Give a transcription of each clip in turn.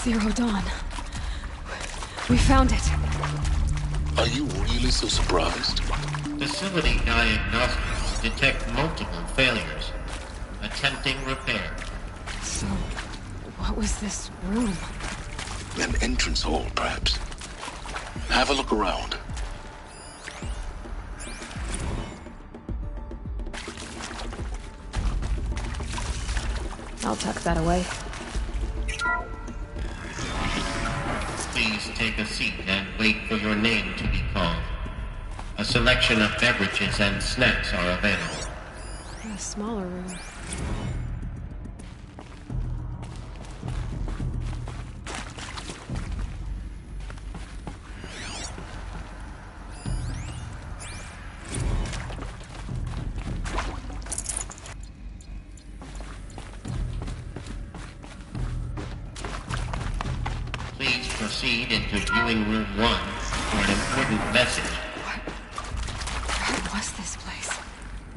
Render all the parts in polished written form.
Zero Dawn. We found it. Are you really so surprised? Facility diagnostics detect multiple failures. Attempting repair. So, what was this room? An entrance hall, perhaps. Have a look around. I'll tuck that away. Please take a seat and wait for your name to be called. A selection of beverages and snacks are available. A smaller room. Please proceed into viewing room 1 for an important message. What was this place?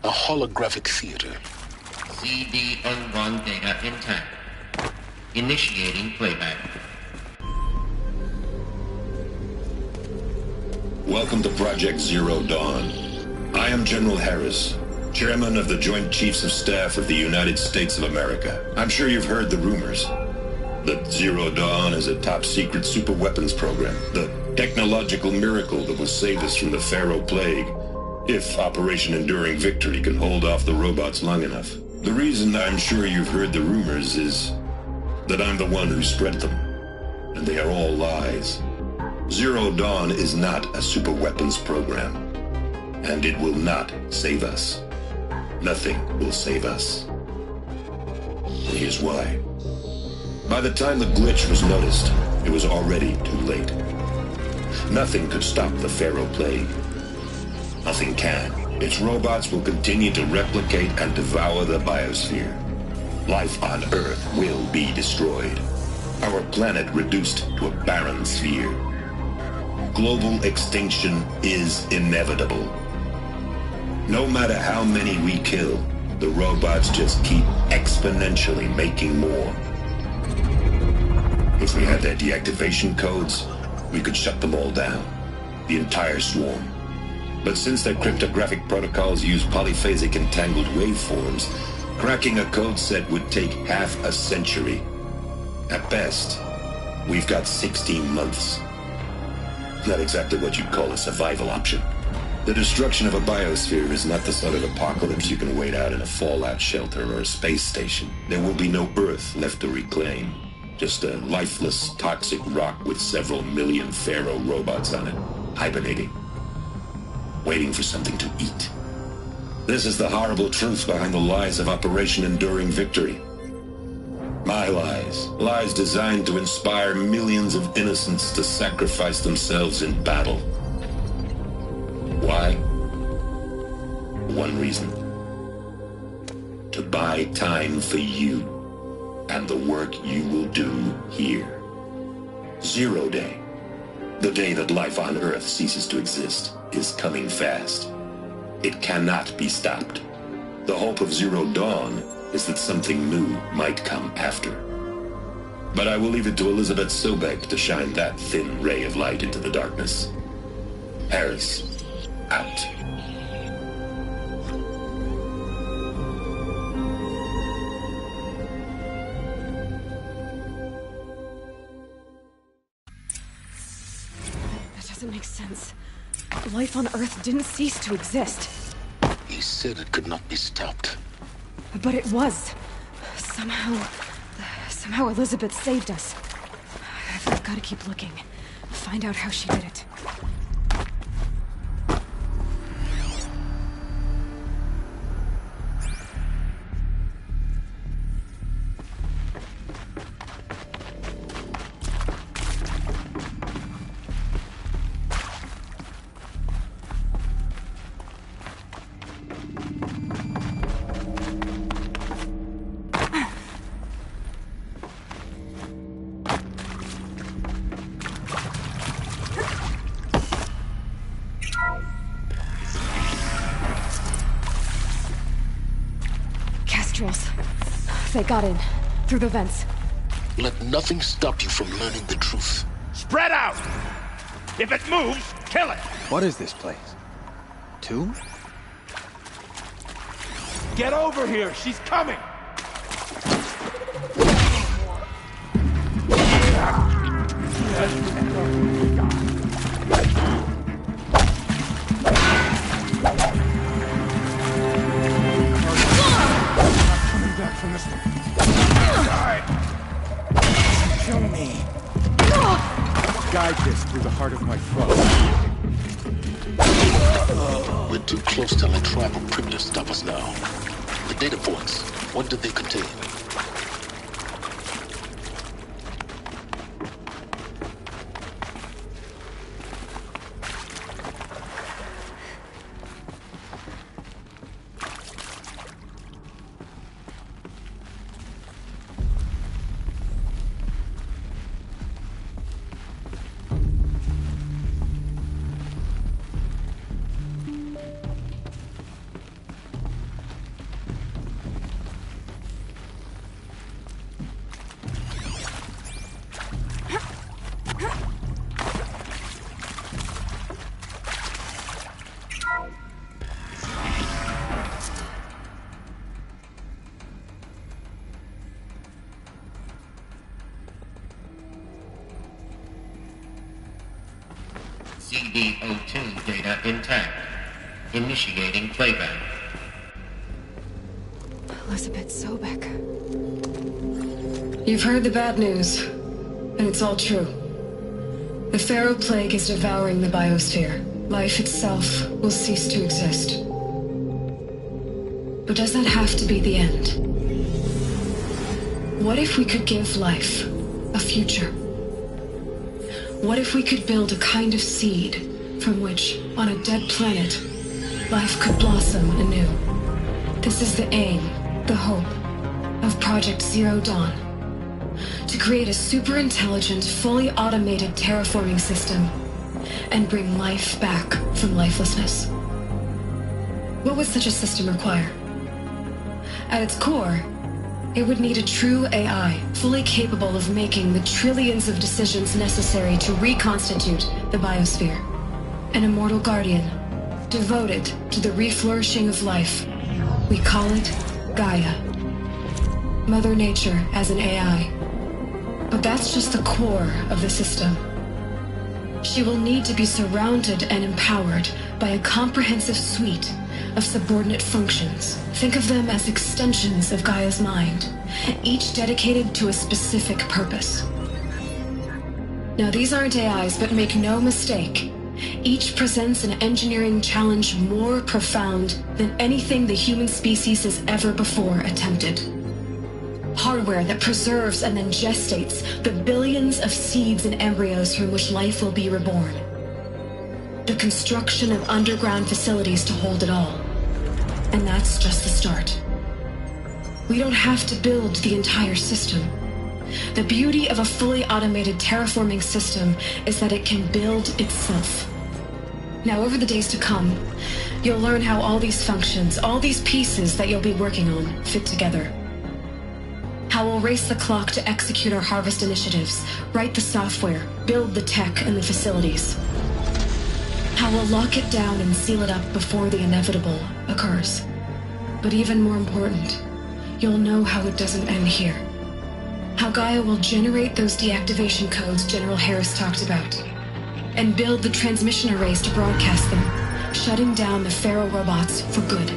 A holographic theater. CD01 data intact. Initiating playback. Welcome to Project Zero Dawn. I am General Harris, Chairman of the Joint Chiefs of Staff of the United States of America. I'm sure you've heard the rumors that Zero Dawn is a top-secret superweapons program, the technological miracle that will save us from the Pharaoh Plague, if Operation Enduring Victory can hold off the robots long enough. The reason I'm sure you've heard the rumors is that I'm the one who spread them, and they are all lies. Zero Dawn is not a superweapons program, and it will not save us. Nothing will save us. And here's why. By the time the glitch was noticed, it was already too late. Nothing could stop the Pharaoh Plague. Nothing can. Its robots will continue to replicate and devour the biosphere. Life on Earth will be destroyed. Our planet reduced to a barren sphere. Global extinction is inevitable. No matter how many we kill, the robots just keep exponentially making more. If we had their deactivation codes, we could shut them all down. The entire swarm. But since their cryptographic protocols use polyphasic entangled waveforms, cracking a code set would take half a century. At best, we've got 16 months. Not exactly what you'd call a survival option. The destruction of a biosphere is not the sort of apocalypse you can wait out in a fallout shelter or a space station. There will be no Earth left to reclaim. Just a lifeless, toxic rock with several million Pharaoh robots on it, hibernating, waiting for something to eat. This is the horrible truth behind the lies of Operation Enduring Victory. My lies. Lies designed to inspire millions of innocents to sacrifice themselves in battle. Why? One reason. To buy time for you and the work you will do here. Zero Day, the day that life on Earth ceases to exist, is coming fast. It cannot be stopped. The hope of Zero Dawn is that something new might come after. But I will leave it to Elizabeth Sobek to shine that thin ray of light into the darkness. Harris, out. That doesn't make sense. Life on Earth didn't cease to exist. He said it could not be stopped. But it was. Somehow Elizabeth saved us. I've got to keep looking. Find out how she did it. They got in, through the vents. Let nothing stop you from learning the truth. Spread out! If it moves, kill it! What is this place? Tomb? Get over here! She's coming! Coming back from this. Die! Kill me! Guide this through the heart of my foe. We're too close to La Tribe or Primitive to stop us now. The data points, what did they contain? CD02 data intact. Initiating playback. Elizabeth Sobek. You've heard the bad news, and it's all true. The Pharaoh Plague is devouring the biosphere. Life itself will cease to exist. But does that have to be the end? What if we could give life a future? What if we could build a kind of seed from which, on a dead planet, life could blossom anew? This is the aim, the hope, of Project Zero Dawn. To create a super-intelligent, fully automated terraforming system and bring life back from lifelessness. What would such a system require? At its core, it would need a true AI, fully capable of making the trillions of decisions necessary to reconstitute the biosphere. An immortal guardian, devoted to the reflourishing of life. We call it Gaia. Mother Nature as an AI. But that's just the core of the system. She will need to be surrounded and empowered by a comprehensive suite of subordinate functions. Think of them as extensions of Gaia's mind, each dedicated to a specific purpose. Now, these aren't AIs, but make no mistake, each presents an engineering challenge more profound than anything the human species has ever before attempted. Hardware that preserves and then gestates the billions of seeds and embryos from which life will be reborn. The construction of underground facilities to hold it all. And that's just the start. We don't have to build the entire system. The beauty of a fully automated terraforming system is that it can build itself. Now, over the days to come, you'll learn how all these functions, all these pieces that you'll be working on, fit together. How we'll race the clock to execute our harvest initiatives, write the software, build the tech and the facilities. How we'll lock it down and seal it up before the inevitable occurs. But even more important, you'll know how it doesn't end here. How Gaia will generate those deactivation codes General Harris talked about, and build the transmission arrays to broadcast them, shutting down the Pharaoh robots for good.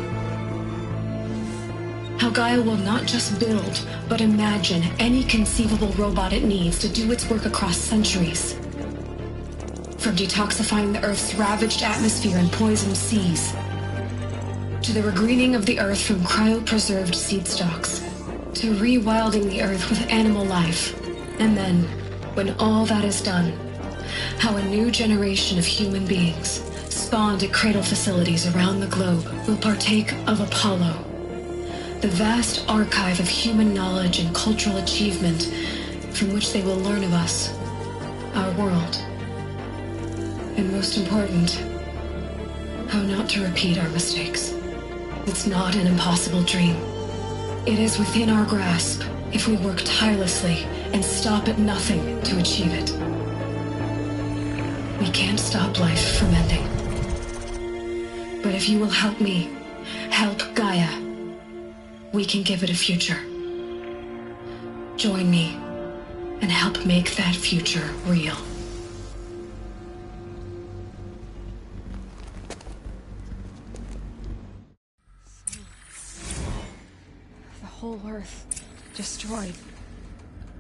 How Gaia will not just build, but imagine any conceivable robot it needs to do its work across centuries. From detoxifying the Earth's ravaged atmosphere and poisoned seas, to the regreening of the Earth from cryopreserved seed stalks, to rewilding the Earth with animal life. And then, when all that is done, how a new generation of human beings, spawned at cradle facilities around the globe, will partake of Apollo, the vast archive of human knowledge and cultural achievement from which they will learn of us, our world. And most important, how not to repeat our mistakes. It's not an impossible dream. It is within our grasp, if we work tirelessly and stop at nothing to achieve it. We can't stop life from ending. But if you will help me, help Gaia, we can give it a future. Join me and help make that future real. The whole Earth destroyed,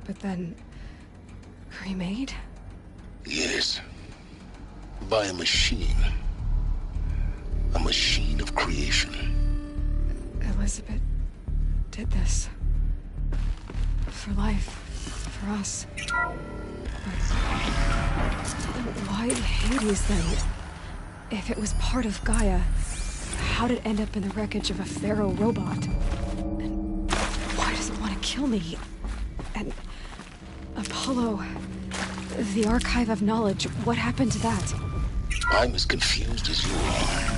but then remade? Yes. By a machine. A machine of creation. Elizabeth did this. For life. For us. But why Hades then? If it was part of Gaia, how did it end up in the wreckage of a Pharaoh robot? And why does it want to kill me? And Apollo, the Archive of Knowledge, what happened to that? I'm as confused as you are.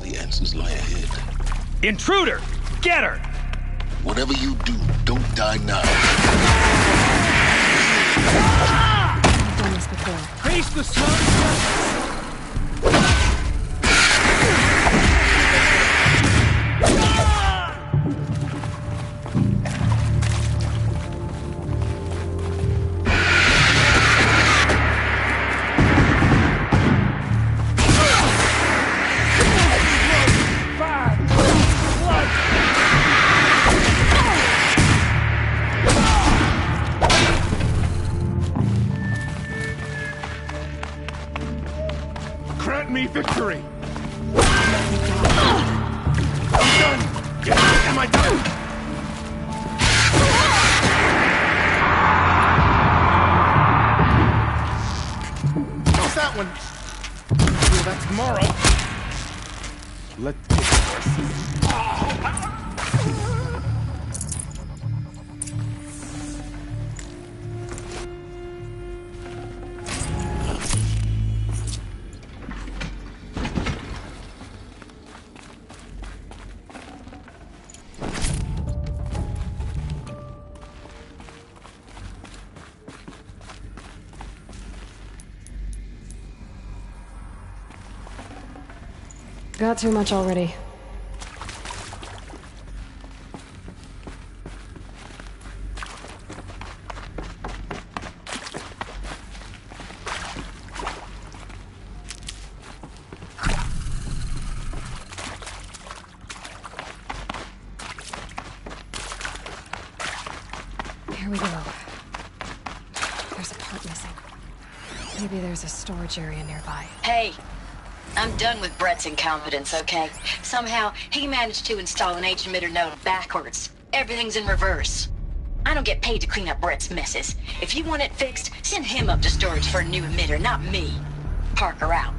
The answers lie ahead. Intruder! Get her! Whatever you do, don't die now. I've done this before. Face the sun! Grant me victory! I'm done! Am I done? How's that one? Do that tomorrow. Let's get Got too much already. Here we go. There's a part missing. Maybe there's a storage area nearby. Hey, I'm done with Brett's incompetence, okay? Somehow, he managed to install an H-emitter node backwards. Everything's in reverse. I don't get paid to clean up Brett's messes. If you want it fixed, send him up to storage for a new emitter, not me. Parker out.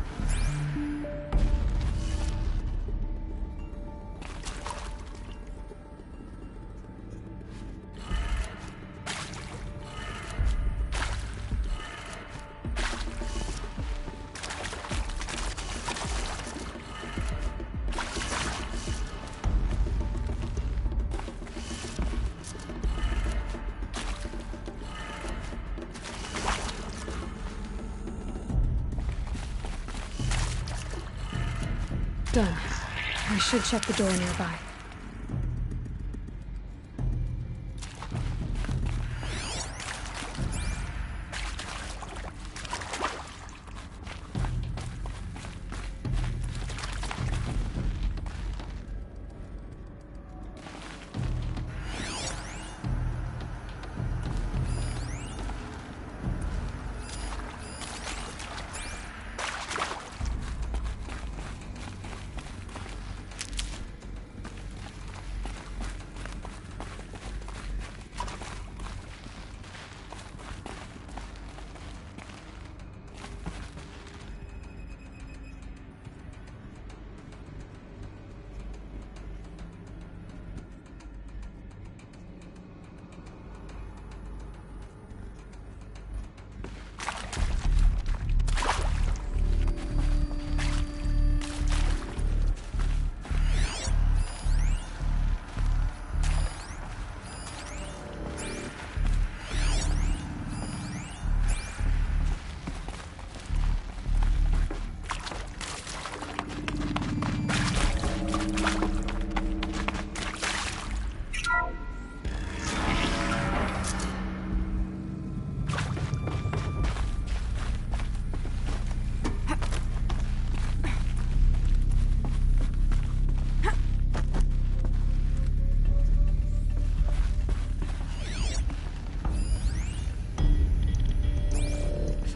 Done. I should check the door nearby.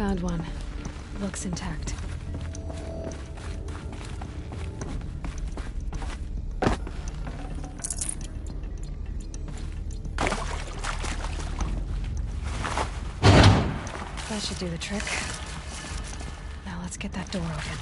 Found one. Looks intact. That should do the trick. Now let's get that door open.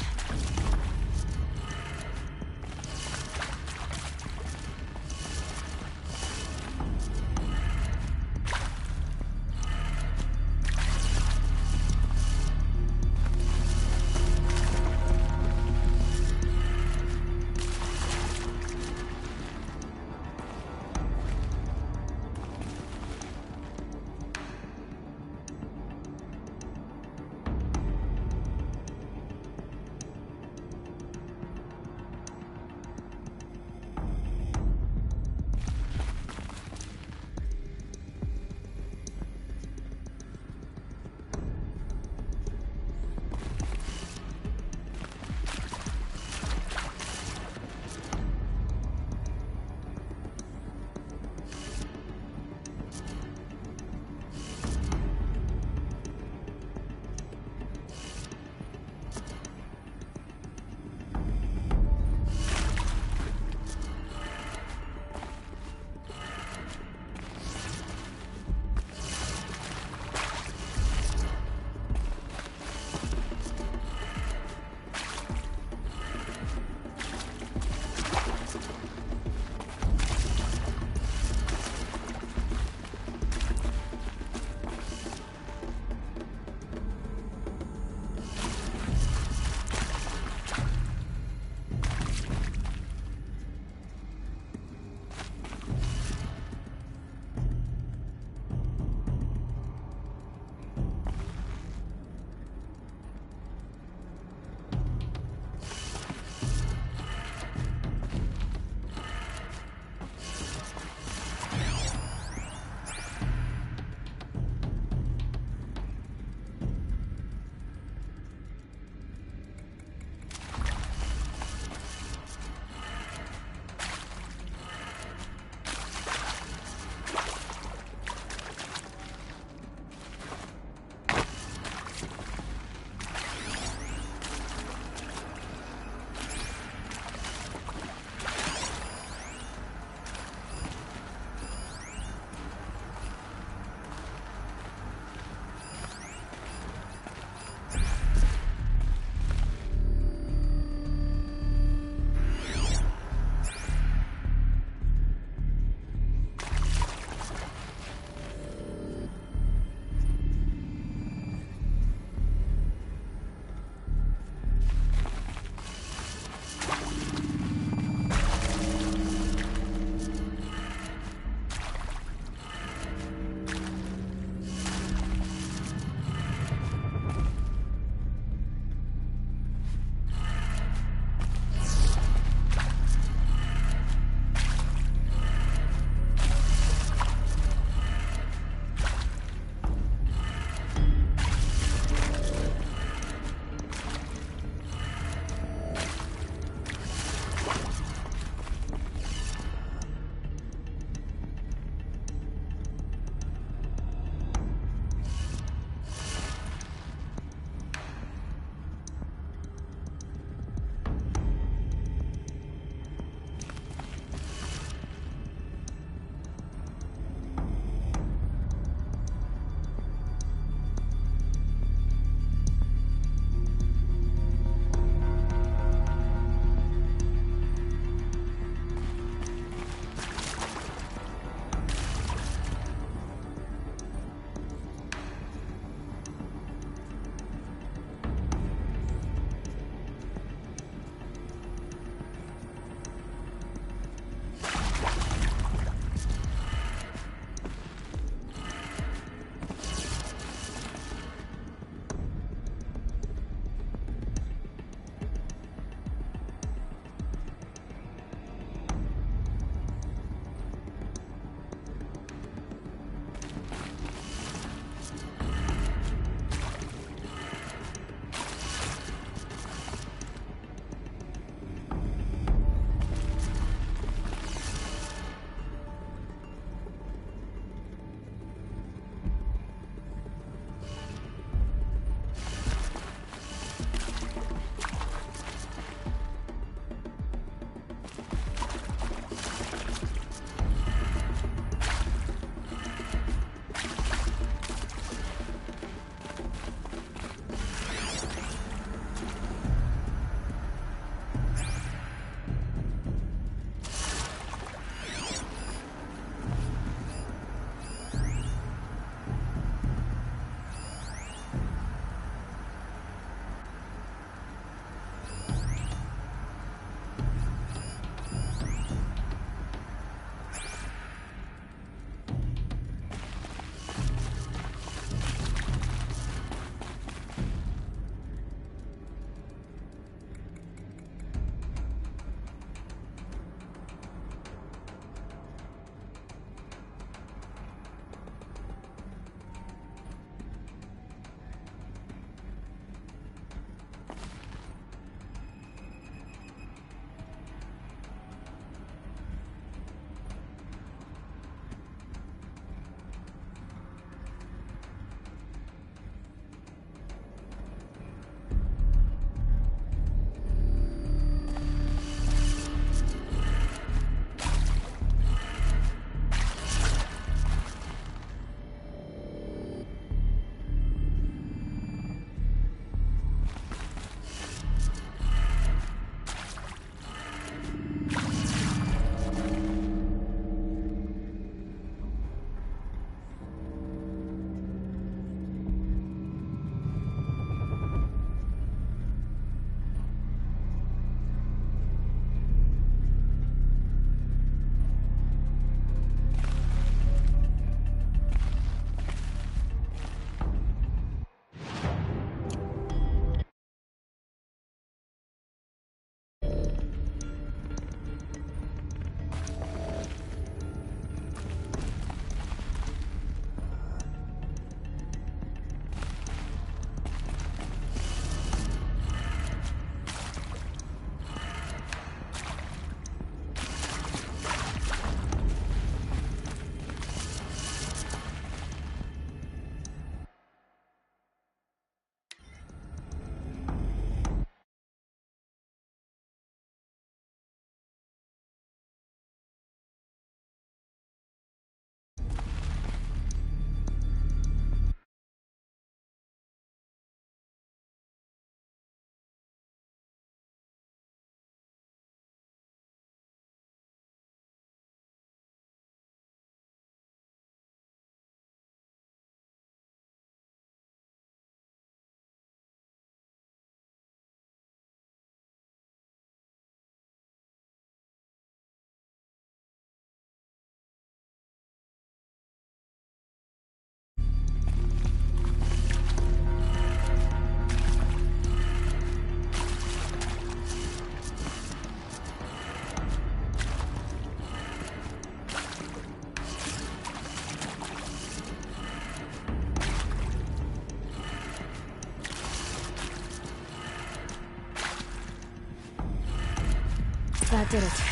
That did it.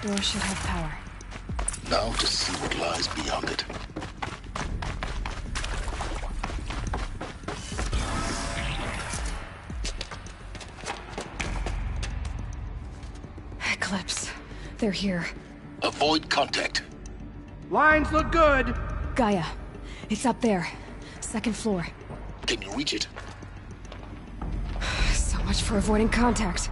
Door should have power. Now to see what lies beyond it. Eclipse. They're here. Avoid contact. Lines look good. Gaia. It's up there. Second floor. Can you reach it? So much for avoiding contact.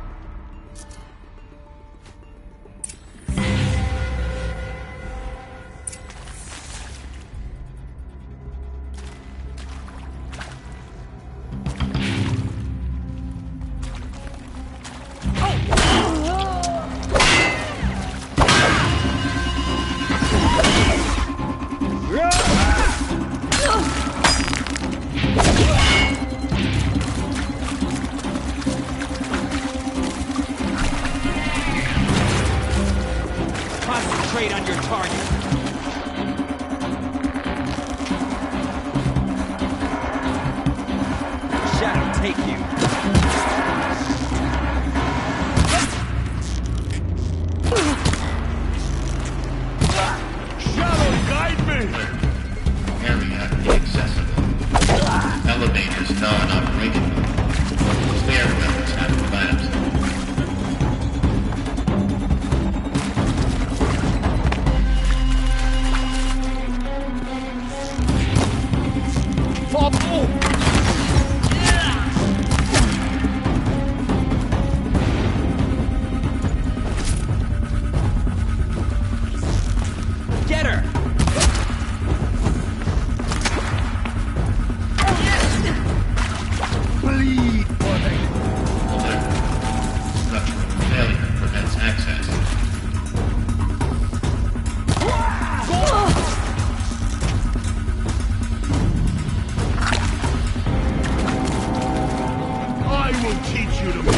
Concentrate on your target. Shadow, take you. Shadow, guide me! Area inaccessible. Elevators non-operational. Stairwells have collapsed. Get her! Bleed for me. Alert. Structural failure prevents access. I will teach you to bleed.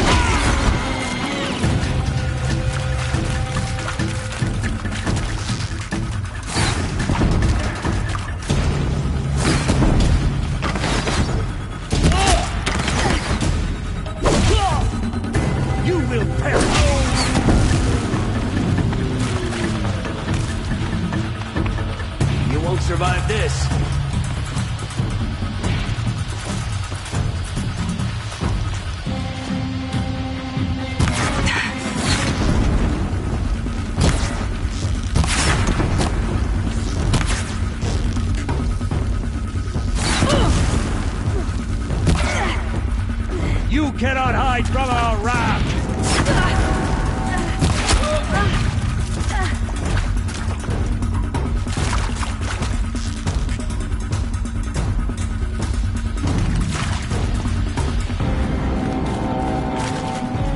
You will perish. You won't survive this. You cannot hide from our wrath!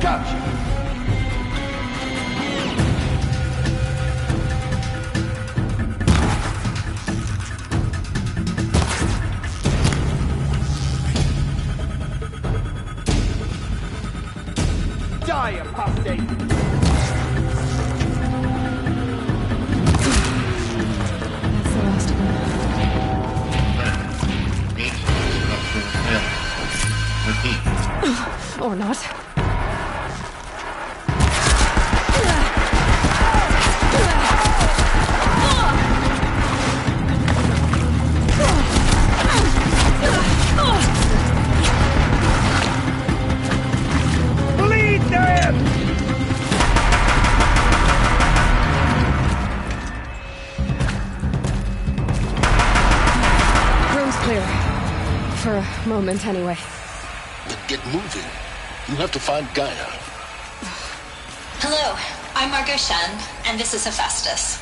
Gotcha! Die, apostate! That's the last of them. Structural failure. Repeat. Or not. Bleed them! Room's clear. For a moment, anyway. Then get moving. You have to find Gaia. Hello, I'm Margot Shen, and this is Hephaestus.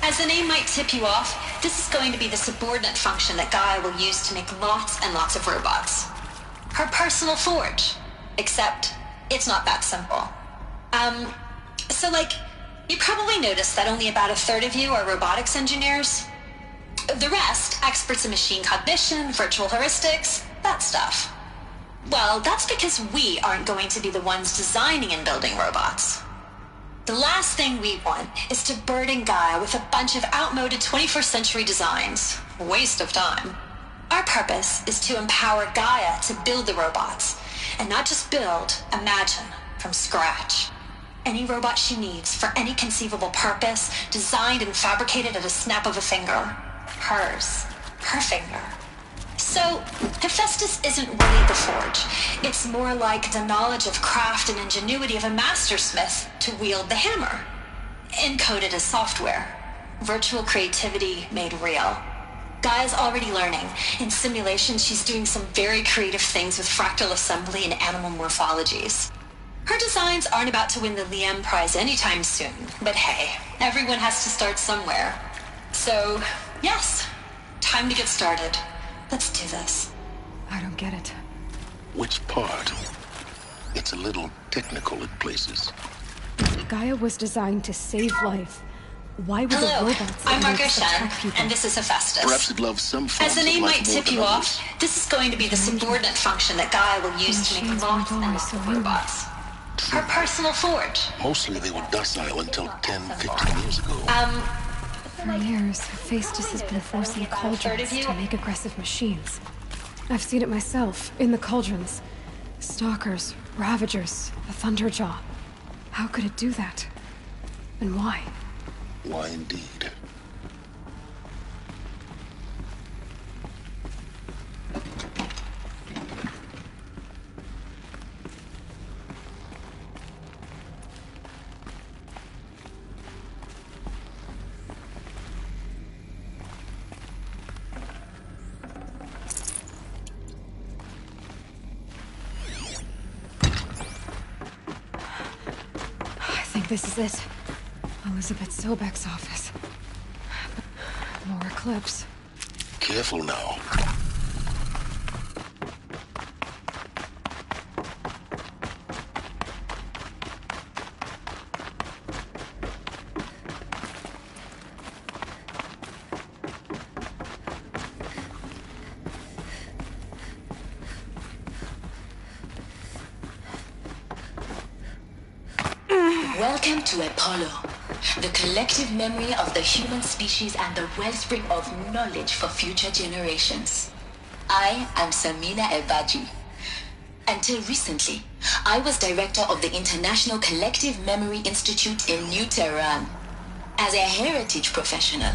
As the name might tip you off, this is going to be the subordinate function that Gaia will use to make lots and lots of robots. Her personal forge. Except, it's not that simple. So you probably noticed that only about a third of you are robotics engineers. The rest, experts in machine cognition, virtual heuristics, that stuff. Well, that's because we aren't going to be the ones designing and building robots. The last thing we want is to burden Gaia with a bunch of outmoded 21st century designs. Waste of time. Our purpose is to empower Gaia to build the robots, and not just build, imagine, from scratch. any robot she needs for any conceivable purpose, designed and fabricated at a snap of a finger. Hers. Her finger. So, Hephaestus isn't really the forge. It's more like the knowledge of craft and ingenuity of a mastersmith to wield the hammer. Encoded as software. Virtual creativity made real. Gaia's already learning. In simulation, she's doing some very creative things with fractal assembly and animal morphologies. Her designs aren't about to win the Liam Prize anytime soon, but hey, everyone has to start somewhere. So, yes, time to get started. Let's do this. I don't get it. Which part? It's a little technical at places. Gaia was designed to save life. Why would Hello, the robots I'm Margot attack Shen, people? and this is Hephaestus. Perhaps it loves some forms As the name of life might more tip than you others. off, this is going to be the subordinate function that Gaia will use to make Machines robots weren't and always so not evil. robots. Her personal forge. Mostly they were docile until 10, 15 years ago. For years, Hephaestus has been forcing cauldrons to make aggressive machines. I've seen it myself, in the cauldrons. Stalkers, Ravagers, the Thunderjaw. How could it do that? And why? Why indeed? I think this is it. Elizabeth Sobek's office. More Eclipse. Careful now. Welcome to Apollo, the collective memory of the human species and the wellspring of knowledge for future generations. I am Samina Ebaji. Until recently, I was director of the International Collective Memory Institute in New Tehran. As a heritage professional,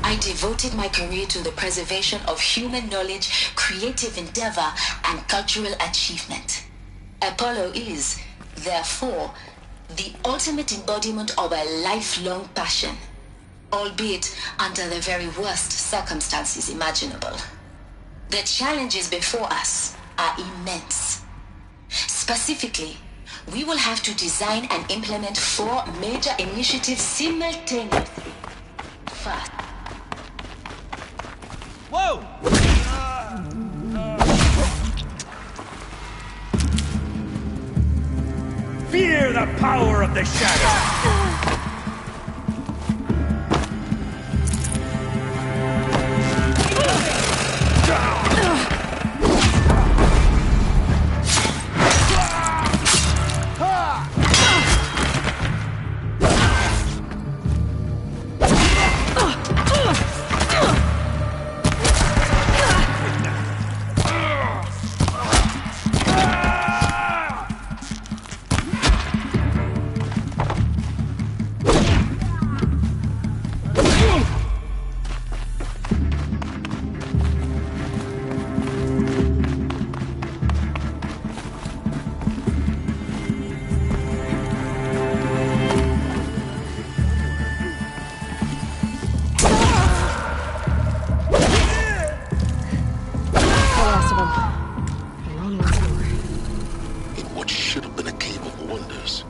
I devoted my career to the preservation of human knowledge, creative endeavor, and cultural achievement. Apollo is, therefore, the ultimate embodiment of a lifelong passion, albeit under the very worst circumstances imaginable. The challenges before us are immense. Specifically, we will have to design and implement 4 major initiatives simultaneously. First, Whoa! Fear the power of the shadow!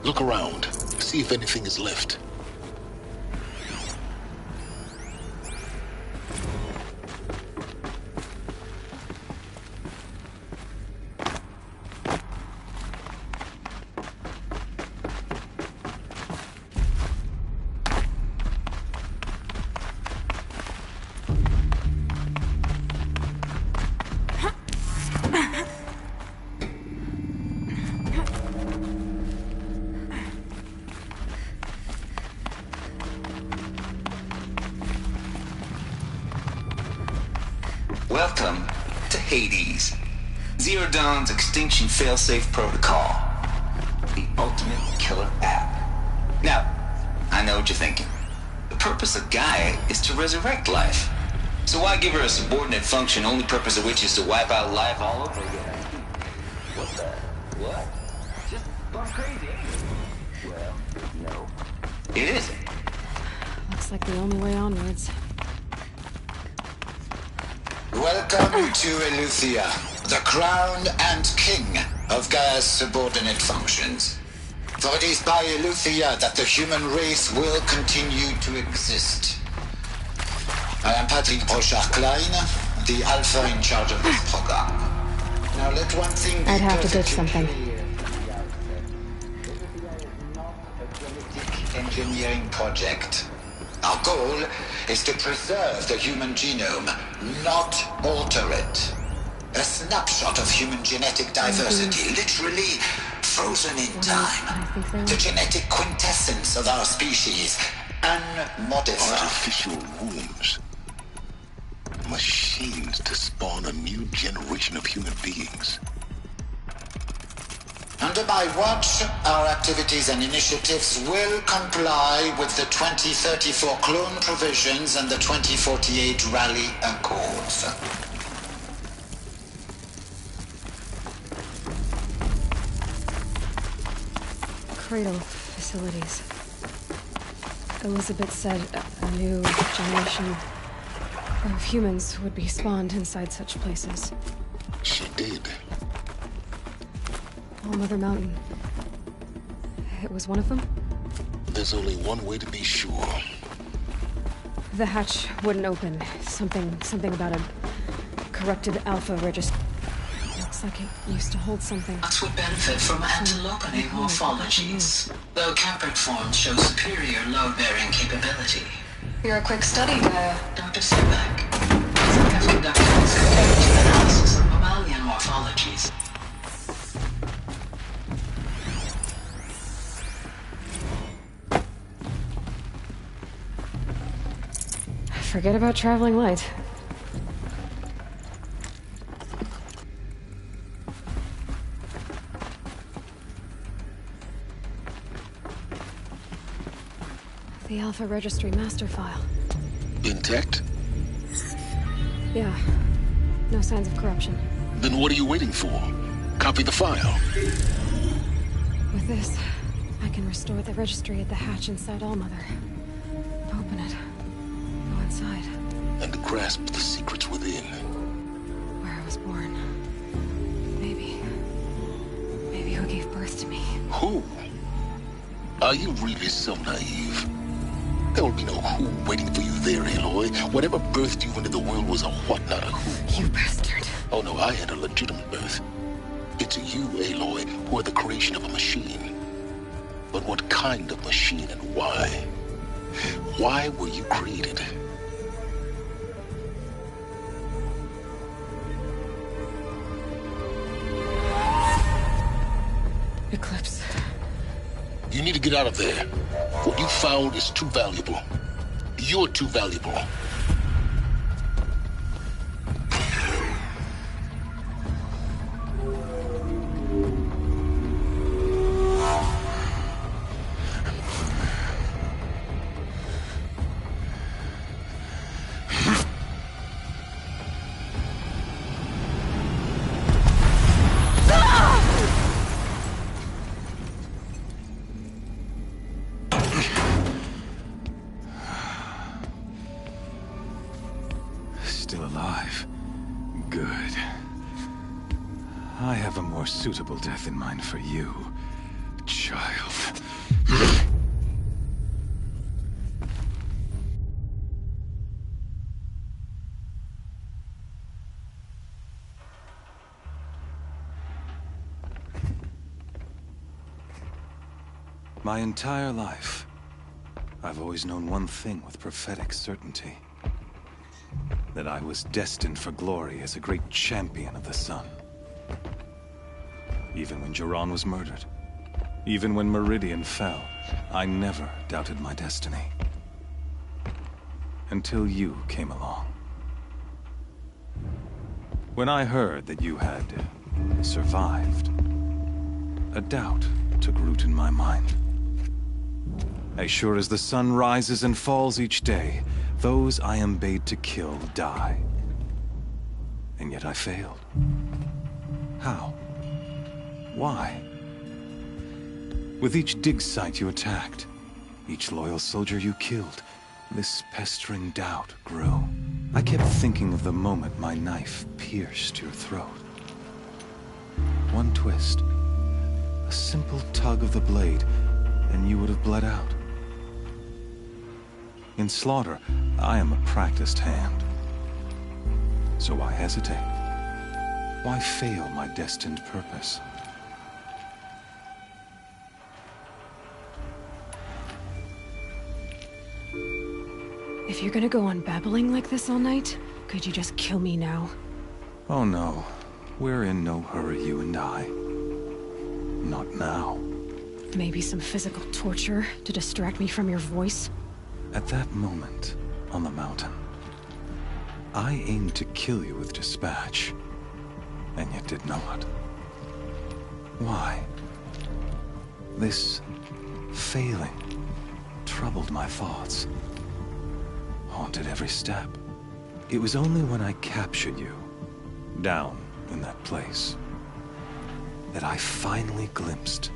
Look around. See if anything is left. Welcome to Hades, Zero Dawn's extinction failsafe protocol, the ultimate killer app. what you're thinking. The purpose of Gaia is to resurrect life. So why give her a subordinate function, only purpose of which is to wipe out life all over again? What the? What? Just gone crazy, ain't it? Well, no. It isn't. Looks like the only way onwards. Welcome to Eleuthia, the crown and king of Gaia's subordinate functions. For it is by Eleuthia that the human race will continue to exist. I am Patrick Brochard-Klein, the alpha in charge of this program. Now let one thing be I'd have to ditch something. Genetic engineering project. Our goal is to preserve the human genome, not alter it. A snapshot of human genetic diversity, literally frozen in time. The genetic quintessence of our species, unmodified. Artificial wombs. Machines to spawn a new generation of human beings. Under my watch, our activities and initiatives will comply with the 2034 clone provisions and the 2048 Rally Accords. Cradle facilities. Elizabeth said a new generation of humans would be spawned inside such places. She did. All Mother Mountain. It was one of them? There's only one way to be sure. The hatch wouldn't open. Something about a corrupted alpha register. Looks like it used to hold something. Us would benefit from antilopinae morphologies, though Caprid forms show superior load-bearing capability. You're a quick study, Gaia. Dr. Sebek, I have conducted this comparative analysis of mammalian morphologies. Forget about traveling light. The Alpha Registry master file. Intact? Yeah. No signs of corruption. Then what are you waiting for? Copy the file. With this, I can restore the registry at the hatch inside Allmother. Open it. Go inside. And grasp the secrets within. Where I was born. Maybe who gave birth to me. Who? Are you really so naive? There will be no who waiting for you there, Aloy. Whatever birthed you into the world was a what, not a who. You bastard. Oh no, I had a legitimate birth. It's you, Aloy, who are the creation of a machine. But what kind of machine and why? Why were you created? Eclipse. You need to get out of there. What you found is too valuable. You're too valuable. Still alive. Good. I have a more suitable death in mind for you, child. My entire life, I've always known one thing with prophetic certainty. That I was destined for glory as a great champion of the sun. Even when Jiran was murdered, even when Meridian fell, I never doubted my destiny. Until you came along. When I heard that you had survived, a doubt took root in my mind. As sure as the sun rises and falls each day, those I am bade to kill die. And yet I failed. How? Why? With each dig site you attacked, each loyal soldier you killed, this pestering doubt grew. I kept thinking of the moment my knife pierced your throat. One twist, a simple tug of the blade, and you would have bled out. In slaughter, I am a practiced hand. So why hesitate? Why fail my destined purpose? If you're gonna go on babbling like this all night, could you just kill me now? Oh no, we're in no hurry, you and I. Not now. Maybe some physical torture to distract me from your voice? At that moment, on the mountain, I aimed to kill you with dispatch, and yet did not. Why? This failing troubled my thoughts, haunted every step. It was only when I captured you, down in that place, that I finally glimpsed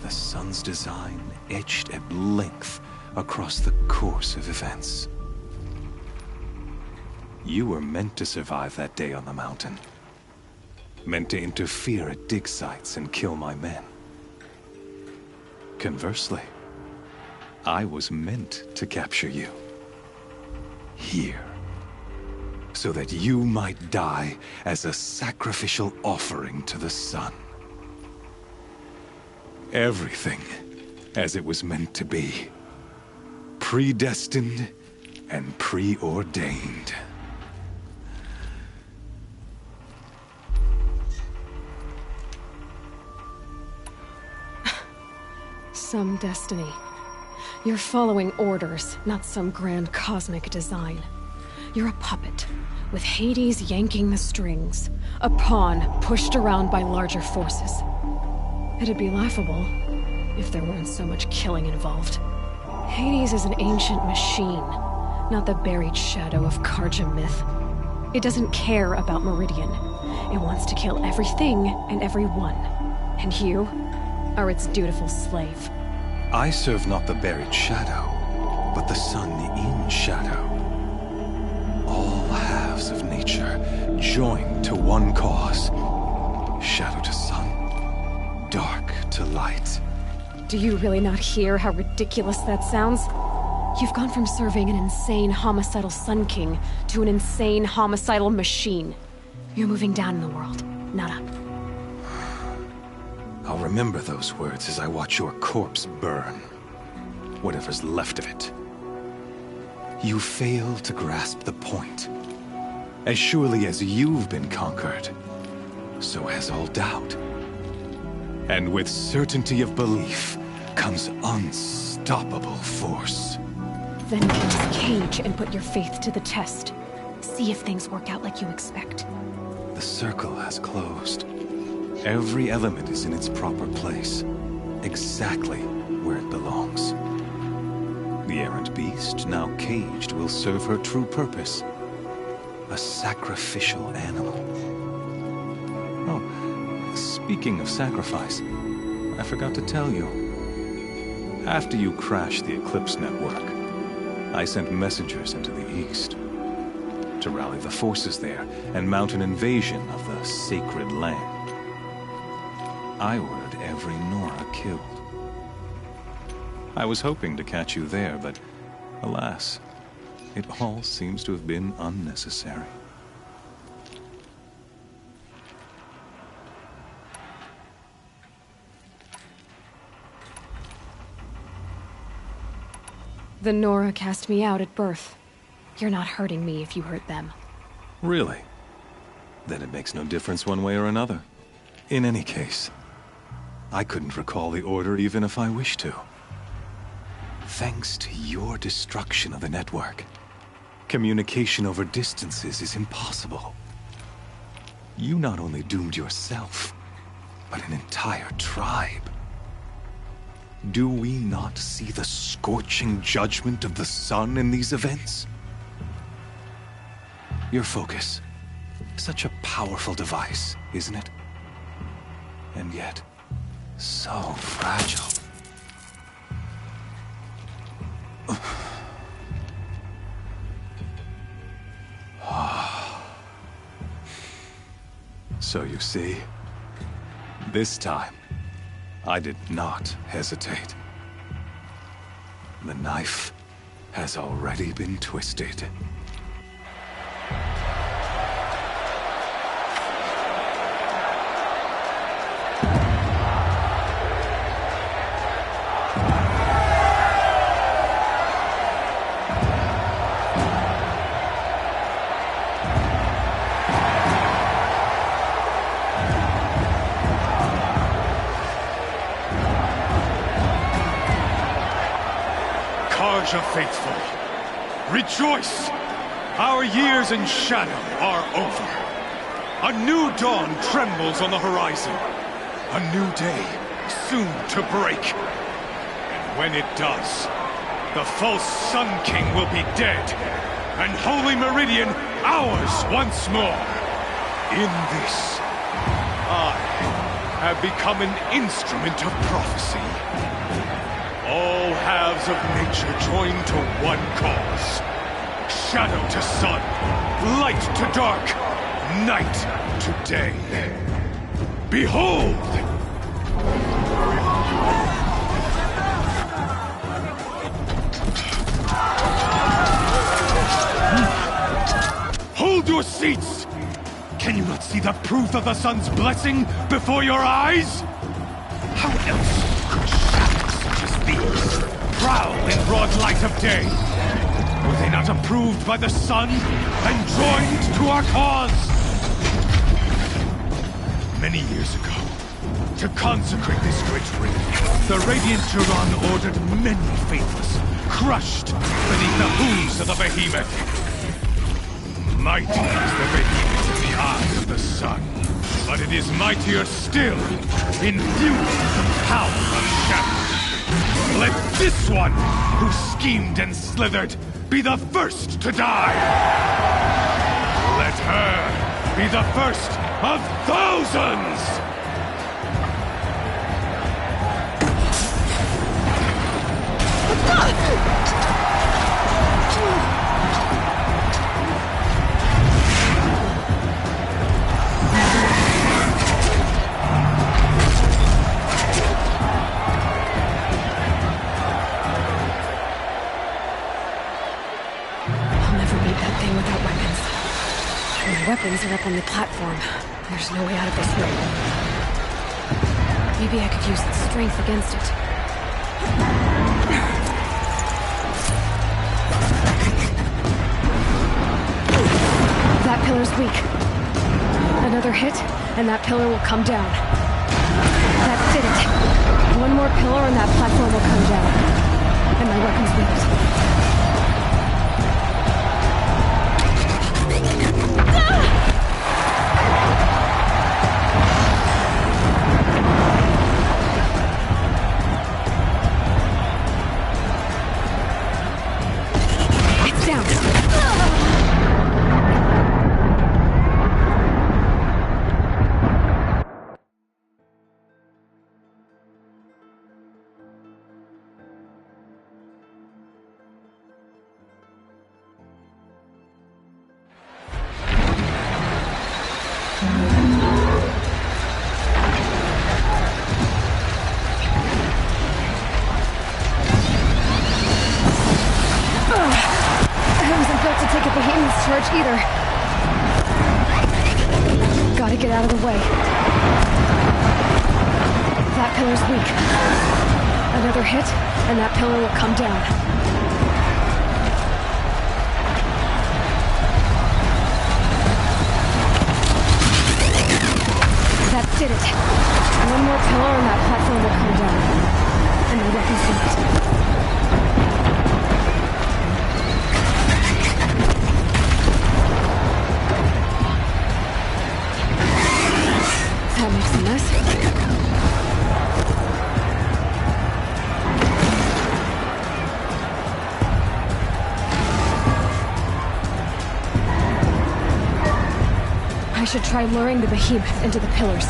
the sun's design etched at length across the course of events. You were meant to survive that day on the mountain. Meant to interfere at dig sites and kill my men. Conversely, I was meant to capture you. Here. So that you might die as a sacrificial offering to the sun. Everything as it was meant to be. Predestined and preordained. Some destiny. You're following orders, not some grand cosmic design. You're a puppet, with Hades yanking the strings. A pawn pushed around by larger forces. It'd be laughable if there weren't so much killing involved. Hades is an ancient machine, not the buried shadow of Carja myth. It doesn't care about Meridian. It wants to kill everything and everyone. And you are its dutiful slave. I serve not the buried shadow, but the sun in shadow. All halves of nature joined to one cause. Shadow to sun, dark to light. Do you really not hear how ridiculous that sounds? You've gone from serving an insane homicidal Sun King to an insane homicidal machine. You're moving down in the world, not up. I'll remember those words as I watch your corpse burn. Whatever's left of it. You fail to grasp the point. As surely as you've been conquered, so has all doubt. And with certainty of belief comes unstoppable force. Then get this cage and put your faith to the test. See if things work out like you expect. The circle has closed. Every element is in its proper place, exactly where it belongs. The errant beast, now caged, will serve her true purpose. A sacrificial animal. Oh, speaking of sacrifice, I forgot to tell you. After you crashed the Eclipse network, I sent messengers into the east to rally the forces there and mount an invasion of the sacred land. I ordered every Nora killed. I was hoping to catch you there, but alas, it all seems to have been unnecessary. The Nora cast me out at birth. You're not hurting me if you hurt them. Really? Then it makes no difference one way or another. In any case, I couldn't recall the order even if I wished to. Thanks to your destruction of the network, communication over distances is impossible. You not only doomed yourself, but an entire tribe. Do we not see the scorching judgment of the sun in these events? Your focus. Such a powerful device, isn't it? And yet, so fragile. So you see, this time, I did not hesitate. The knife has already been twisted. Carja faithful, rejoice! Our years in shadow are over. A new dawn trembles on the horizon. A new day soon to break. And when it does, the false Sun King will be dead, and Holy Meridian ours once more. In this, I have become an instrument of prophecy. All halves of nature join to one cause. Shadow to sun, light to dark, night to day. Behold! Hold your seats! Can you not see the proof of the sun's blessing before your eyes? How else could shadows such as these prowl in broad light of day? Were they not approved by the sun and joined to our cause? Many years ago, to consecrate this great ring, the Radiant Turan ordered many faithless, crushed beneath the hooves of the behemoth. Mighty is the behemoth in the eye of the sun, but it is mightier still, infused with the power of shadow. Let this one, who schemed and slithered, be the first to die! Let her be the first of thousands! Weapons are up on the platform. There's no way out of this room. Maybe I could use its strength against it. That pillar's weak. Another hit, and that pillar will come down. That did it. One more pillar and that platform will come down. And my weapon's weak. Either. Gotta get out of the way. That pillar's weak. Another hit, and that pillar will come down. That did it. One more pillar and that platform will come down. And my weapon's weak. That makes a mess. should try luring the behemoth into the pillars.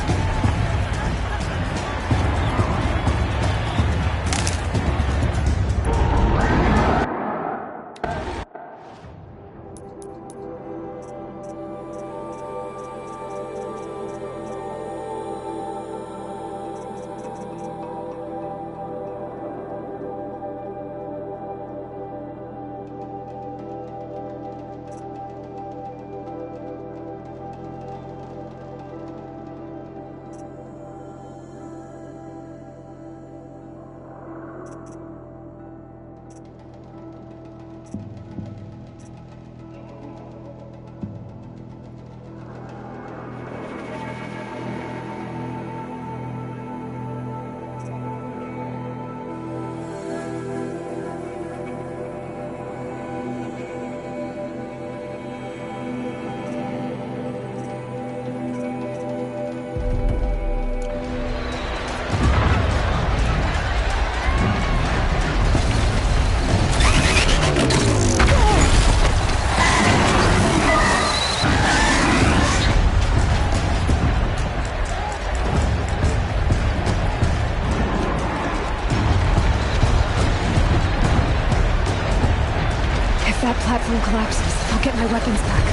Platform collapses, I'll get my weapons back.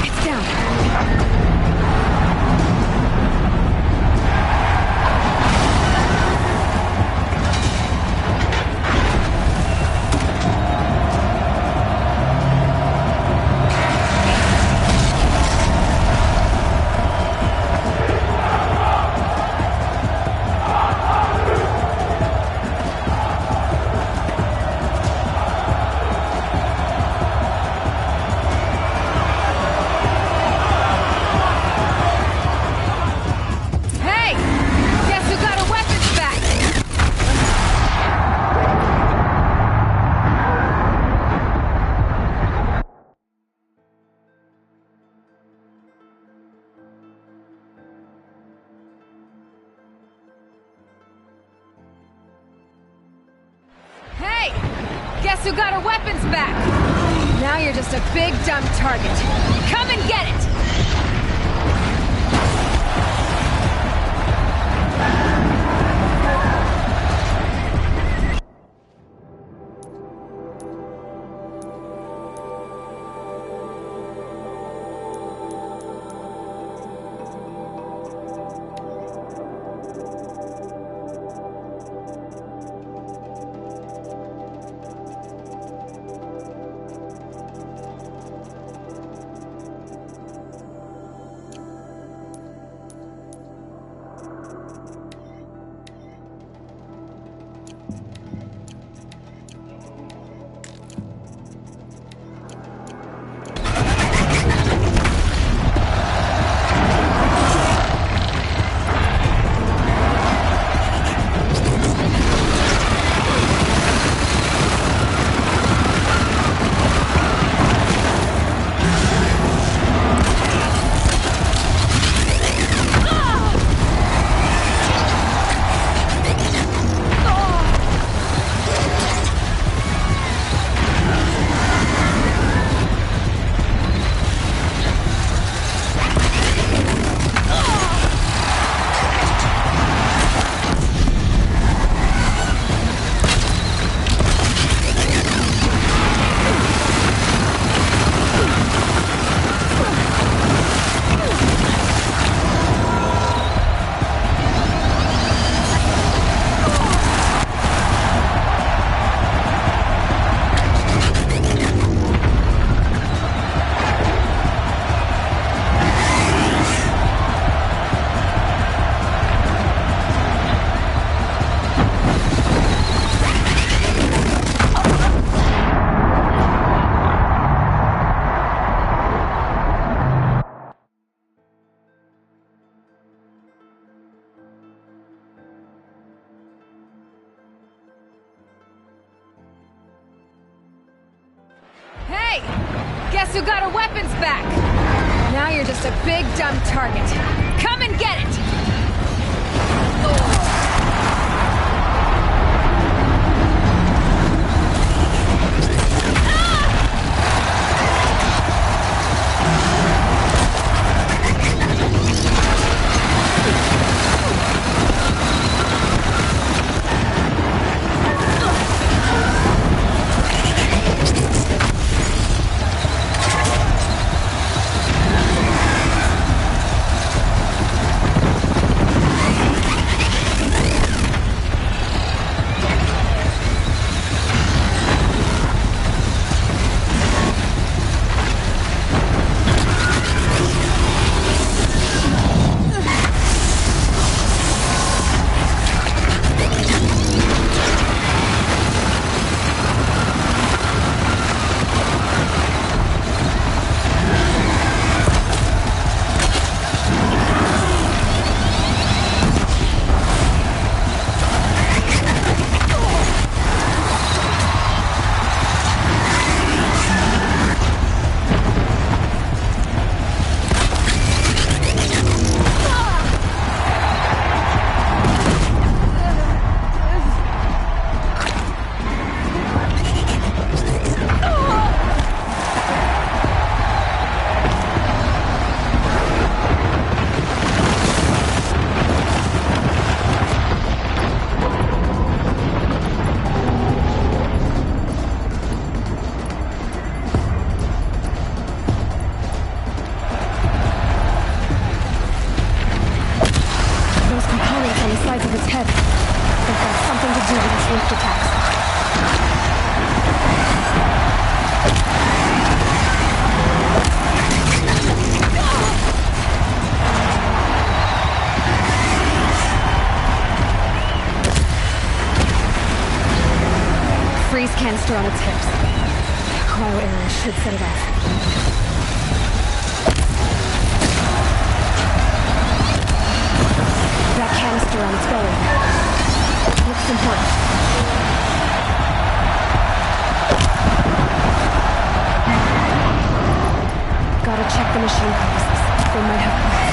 It's down. Guess who got her weapons back? Now you're just a big dumb target. Come and get it! Guess who got her weapons back? Now you're just a big dumb target. Come and get it! of its head. I think that's something to do with its lift attacks. Freeze canister on its hips. Cryo arrow should set it off. That canister on its belly. Looks important. Gotta check the machine compasses. They might have parts.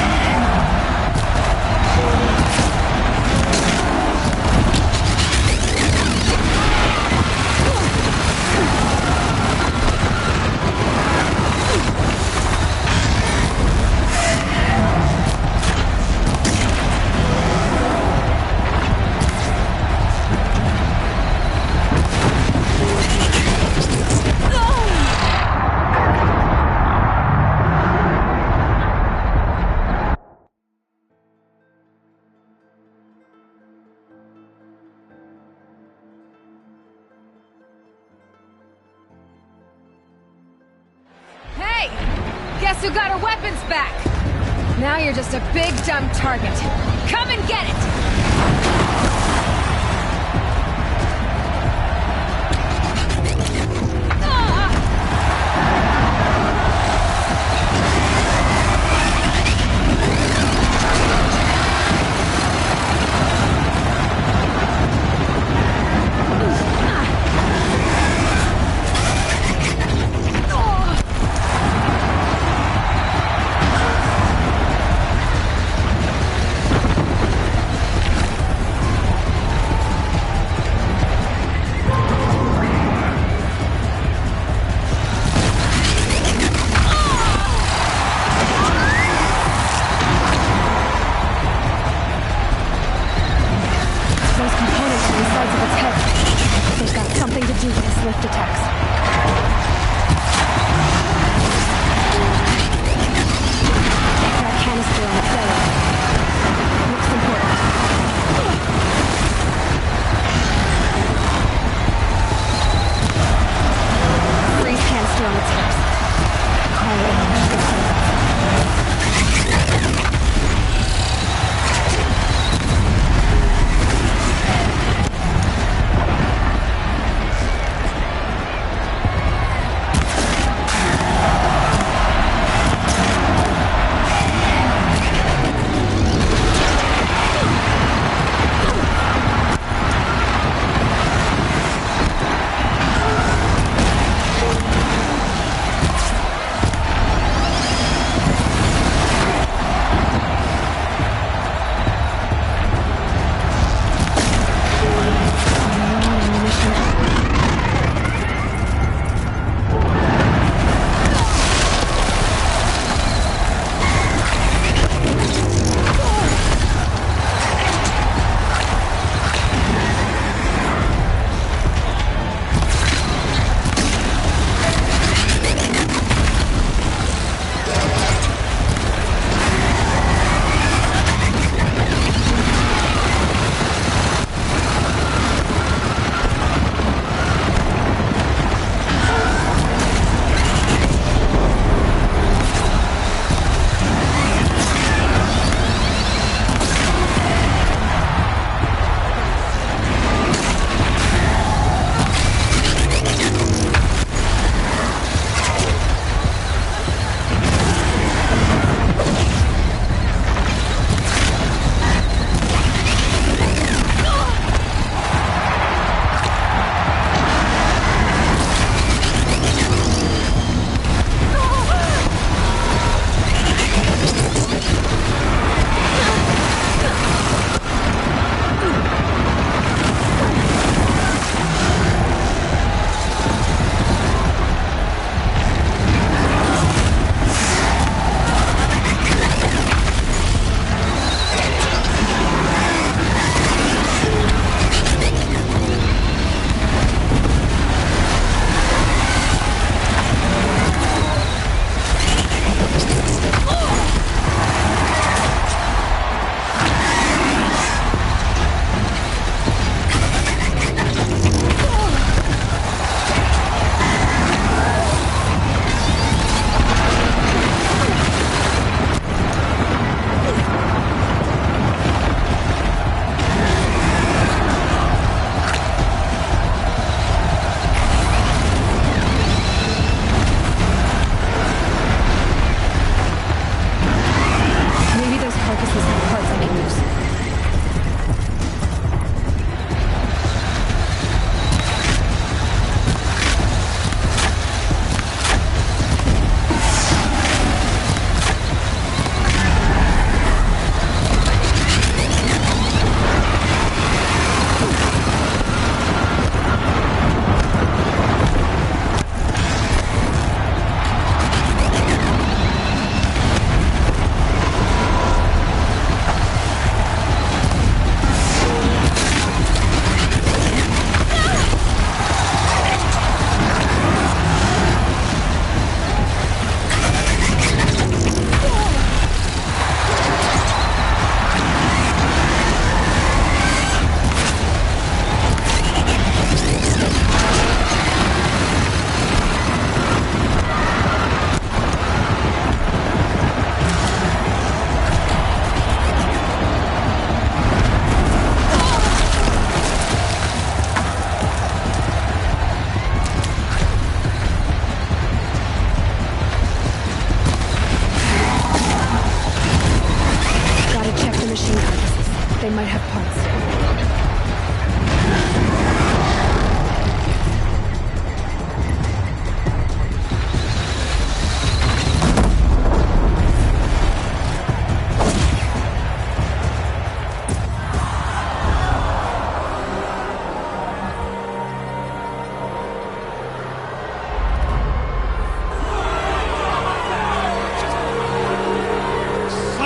Hey! Guess who got her weapons back? Now you're just a big dumb target. Come and get it!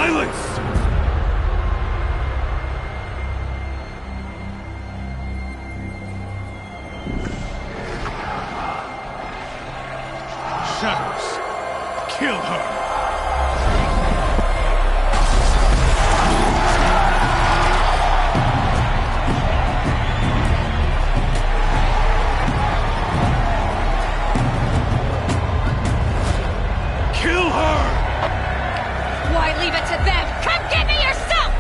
Silence! Shadows, kill her! Leave it to them! Come get me yourself!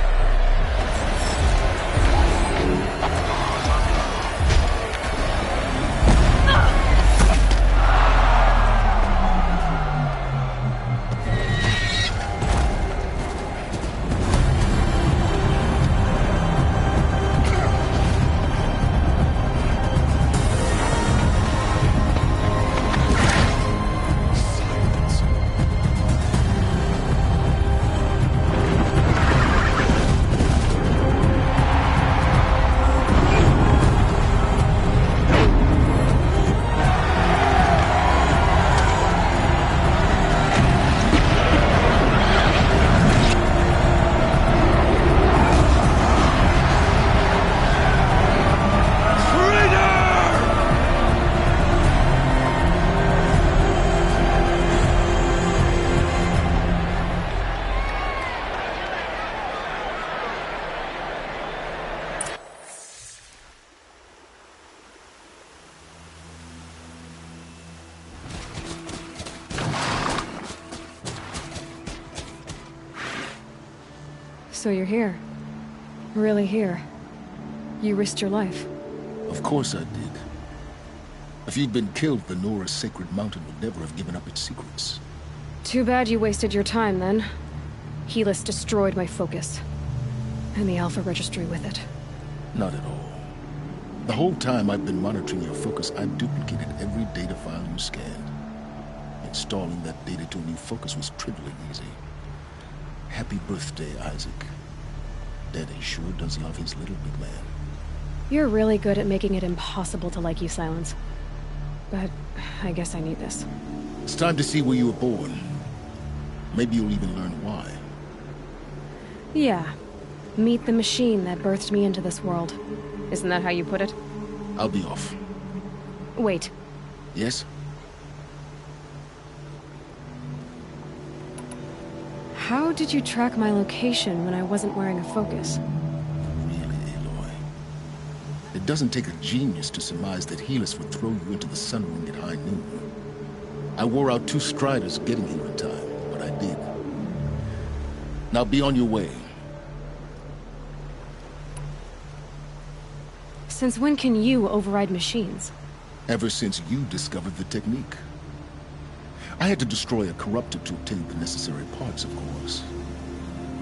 So you're here. Really here. You risked your life. Of course I did. If you'd been killed, the Nora's Sacred Mountain would never have given up its secrets. Too bad you wasted your time, then. Helis destroyed my focus. And the Alpha Registry with it. Not at all. The whole time I've been monitoring your focus, I've duplicated every data file you scanned. Installing that data to a new focus was trivially easy. Happy birthday, Isaac. Daddy sure does love his little big man. You're really good at making it impossible to like you, Silence. But I guess I need this. It's time to see where you were born. Maybe you'll even learn why. Yeah. Meet the machine that birthed me into this world. Isn't that how you put it? I'll be off. Wait. Yes? How did you track my location when I wasn't wearing a focus? Really, Aloy? It doesn't take a genius to surmise that Helis would throw you into the Sun Ring at high noon. I wore out 2 striders getting here in time, but I did. Now be on your way. Since when can you override machines? Ever since you discovered the technique. I had to destroy a corruptor to obtain the necessary parts, of course.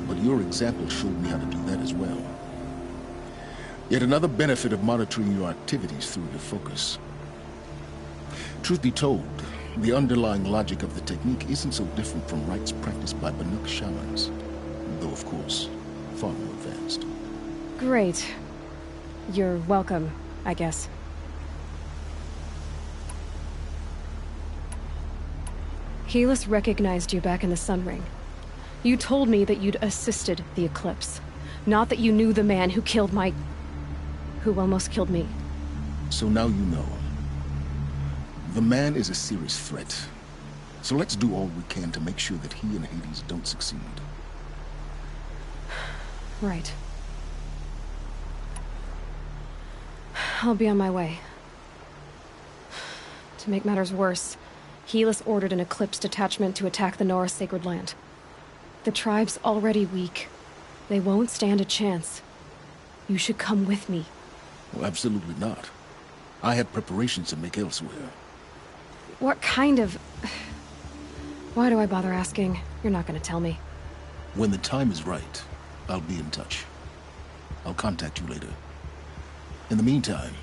But your example showed me how to do that as well. Yet another benefit of monitoring your activities through your focus. Truth be told, the underlying logic of the technique isn't so different from rites practiced by Banuk shamans, though of course, far more advanced. Great. You're welcome, I guess. Helis recognized you back in the Sun Ring. You told me that you'd assisted the Eclipse. Not that you knew the man who killed who almost killed me. So now you know. The man is a serious threat. So let's do all we can to make sure that he and Hades don't succeed. Right. I'll be on my way. To make matters worse, Helis ordered an Eclipse detachment to attack the Nora Sacred Land. The tribe's already weak. They won't stand a chance. You should come with me. Well, absolutely not. I have preparations to make elsewhere. What kind of... Why do I bother asking? You're not gonna tell me. When the time is right, I'll be in touch. I'll contact you later. In the meantime,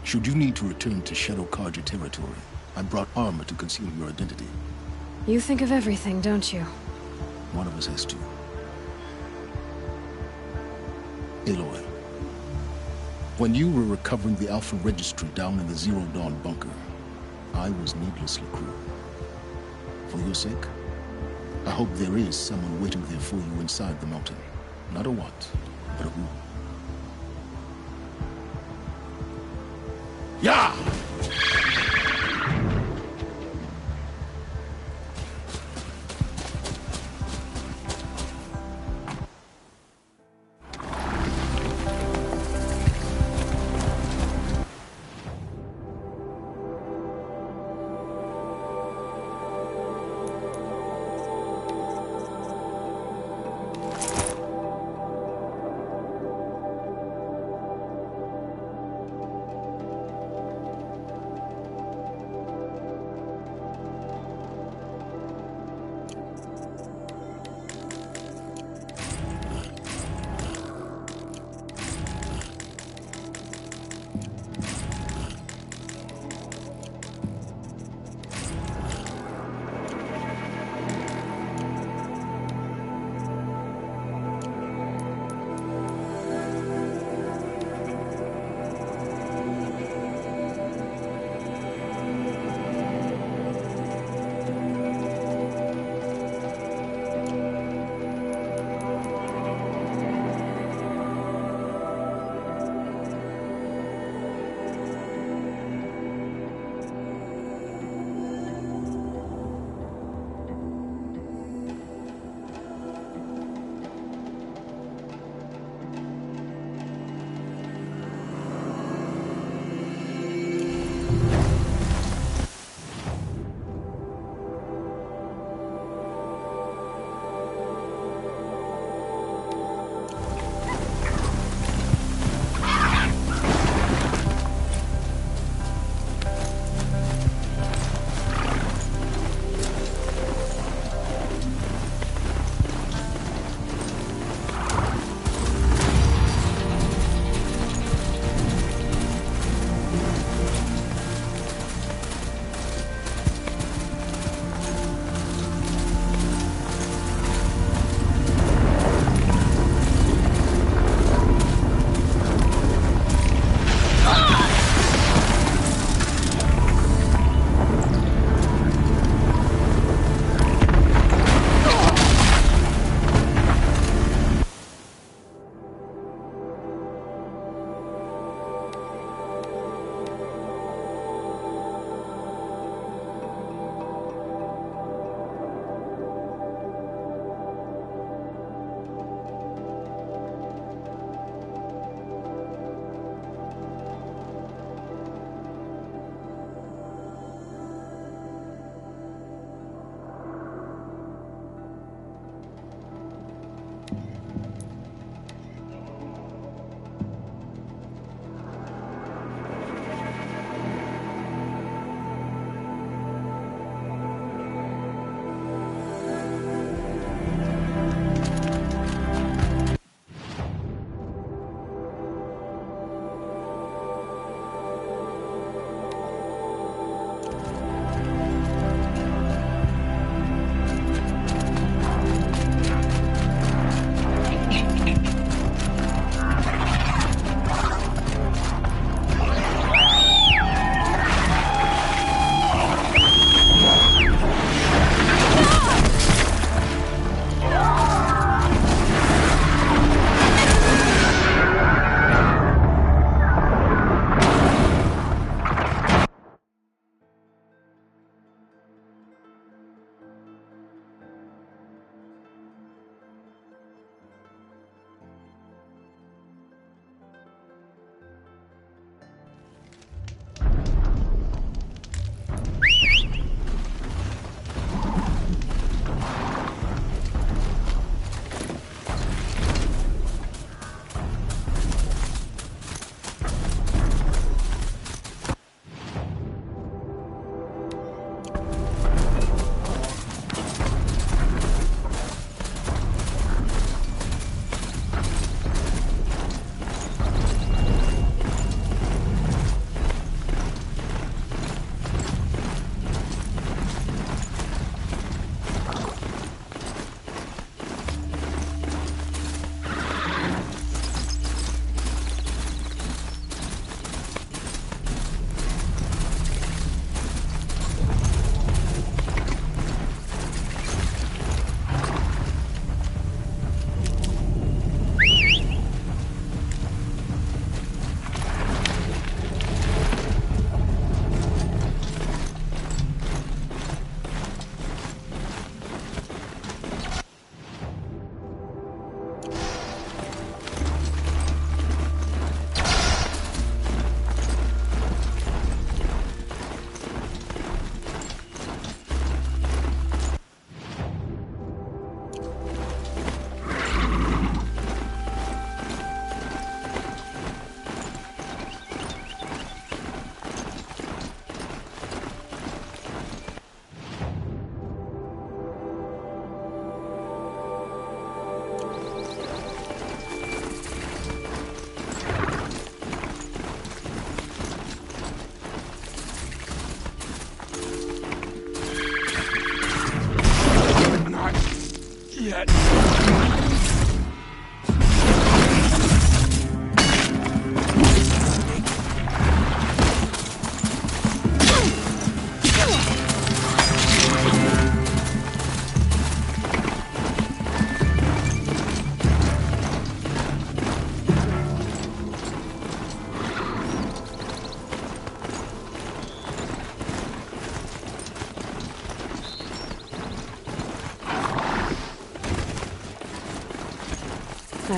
should you need to return to Shadow Carja territory, I brought armor to conceal your identity. You think of everything, don't you? One of us has to. Aloy, when you were recovering the Alpha Registry down in the Zero Dawn bunker, I was needlessly cruel. For your sake, I hope there is someone waiting there for you inside the mountain. Not a what, but a who. Yeah!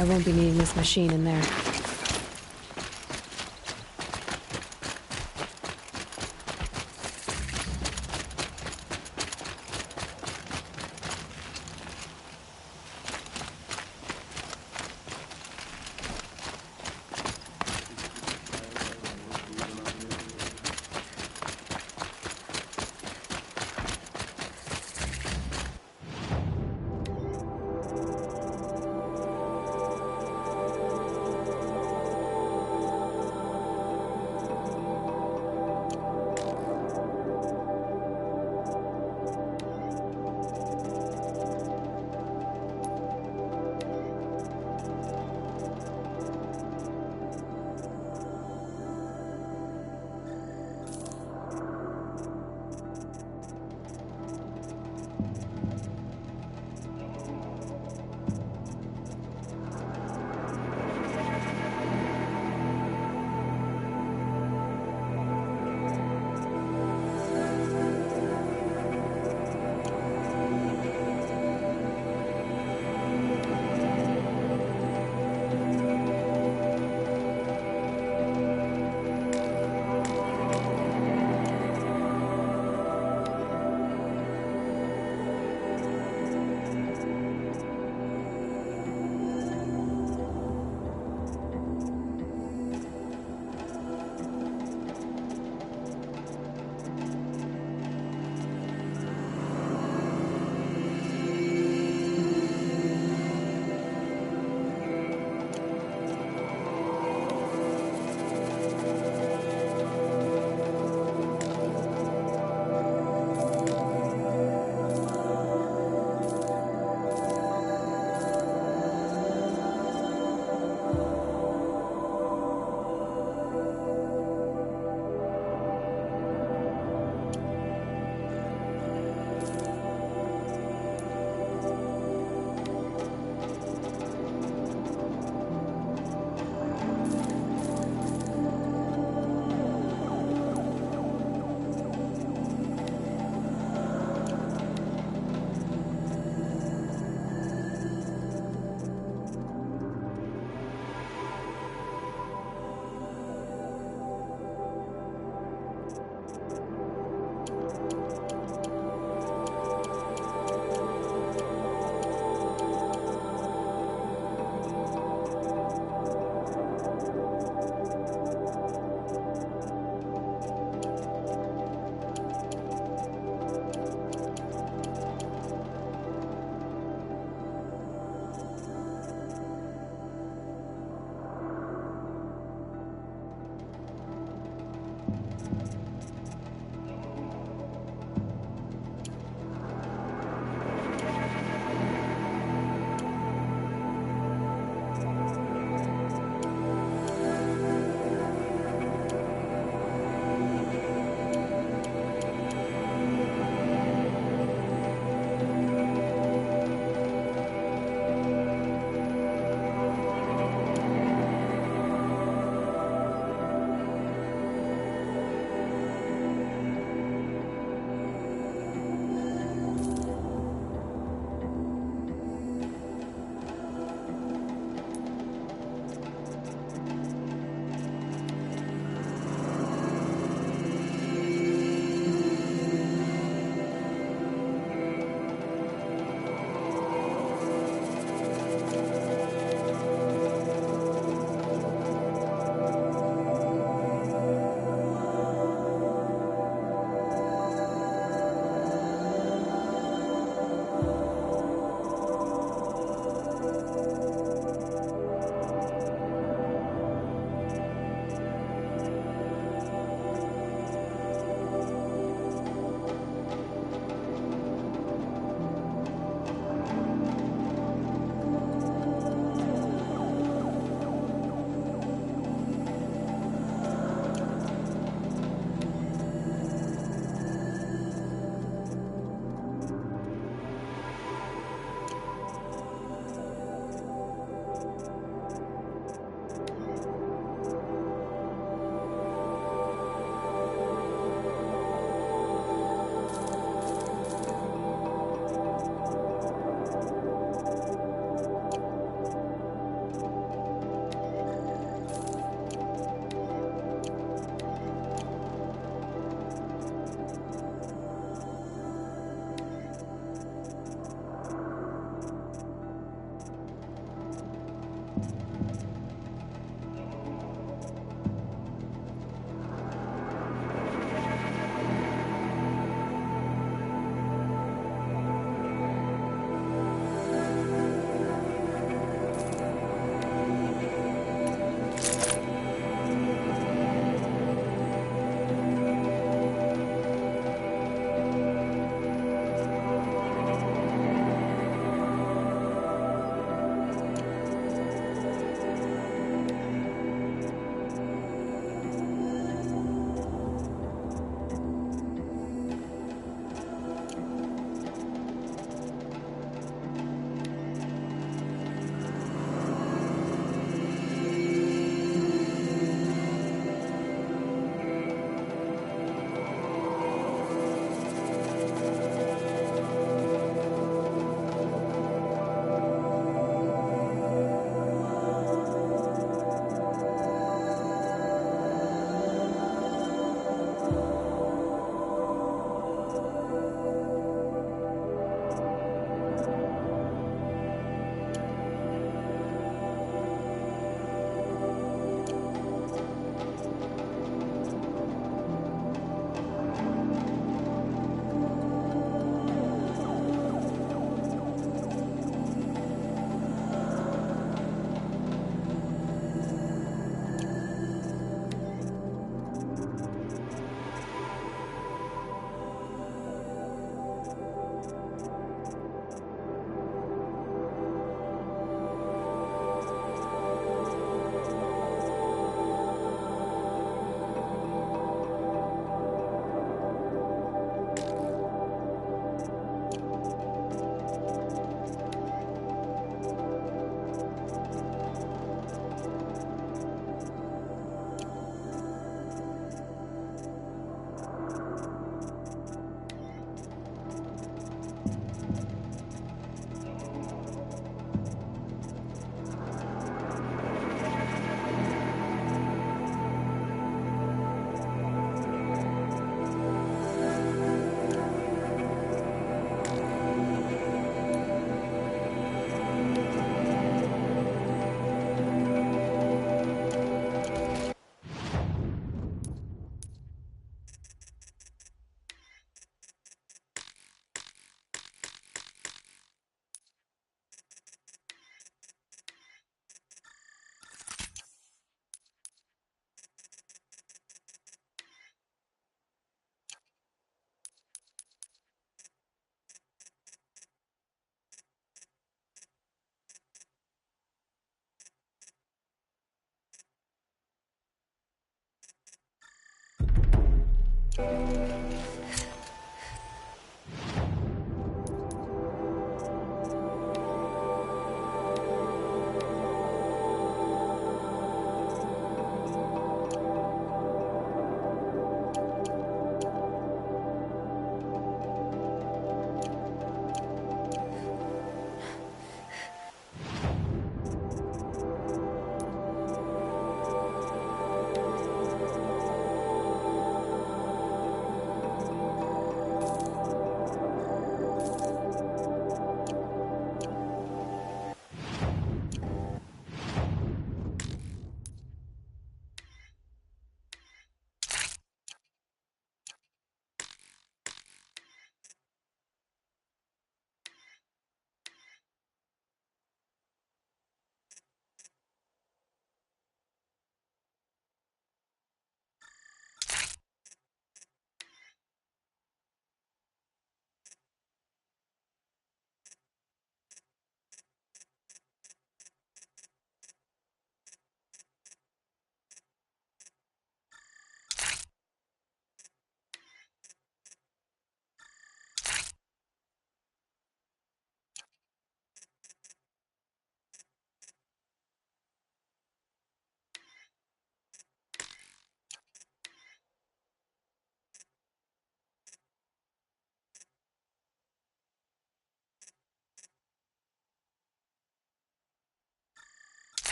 I won't be needing this machine in there.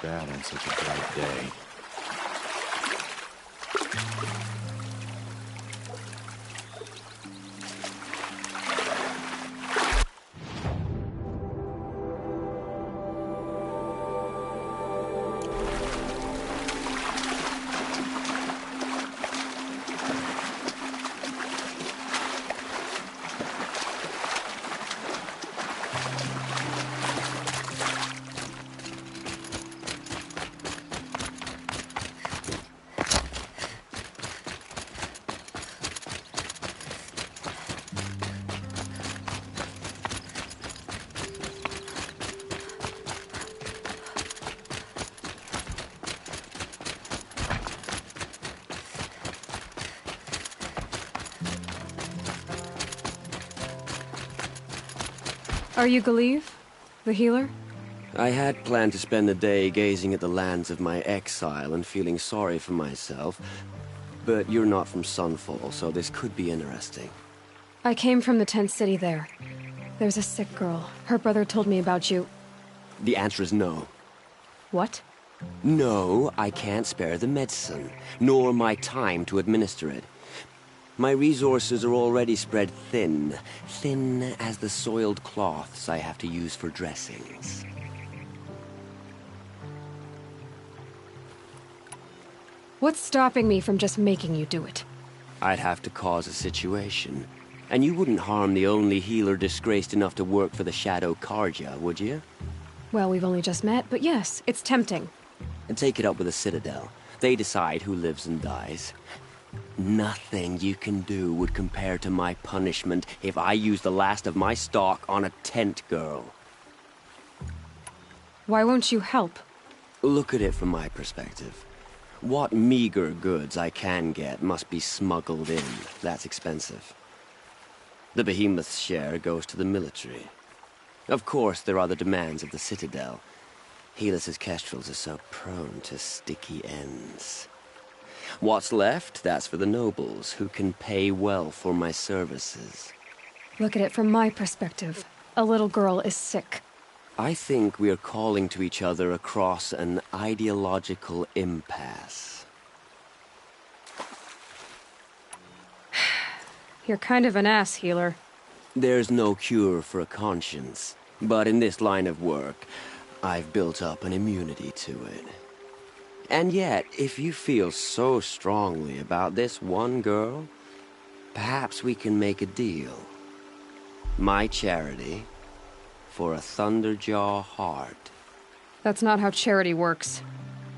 bad on such a bright day. Are you Galeev, the healer? I had planned to spend the day gazing at the lands of my exile and feeling sorry for myself, but you're not from Sunfall, so this could be interesting. I came from the tent city there. There's a sick girl. Her brother told me about you. The answer is no. What? No, I can't spare the medicine, nor my time to administer it. My resources are already spread thin. Thin as the soiled cloths I have to use for dressings. What's stopping me from just making you do it? I'd have to cause a situation. And you wouldn't harm the only healer disgraced enough to work for the Shadow Carja, would you? Well, we've only just met, but yes, it's tempting. And take it up with the Citadel. They decide who lives and dies. Nothing you can do would compare to my punishment if I used the last of my stock on a tent girl. Why won't you help? Look at it from my perspective. What meager goods I can get must be smuggled in. That's expensive. The Behemoth's share goes to the military. Of course, there are the demands of the Citadel. Helis' kestrels are so prone to sticky ends. What's left, that's for the nobles, who can pay well for my services. Look at it from my perspective. A little girl is sick. I think we're calling to each other across an ideological impasse. You're kind of an ass, healer. There's no cure for a conscience, but in this line of work, I've built up an immunity to it. And yet, if you feel so strongly about this one girl, perhaps we can make a deal. My charity for a Thunderjaw heart. That's not how charity works.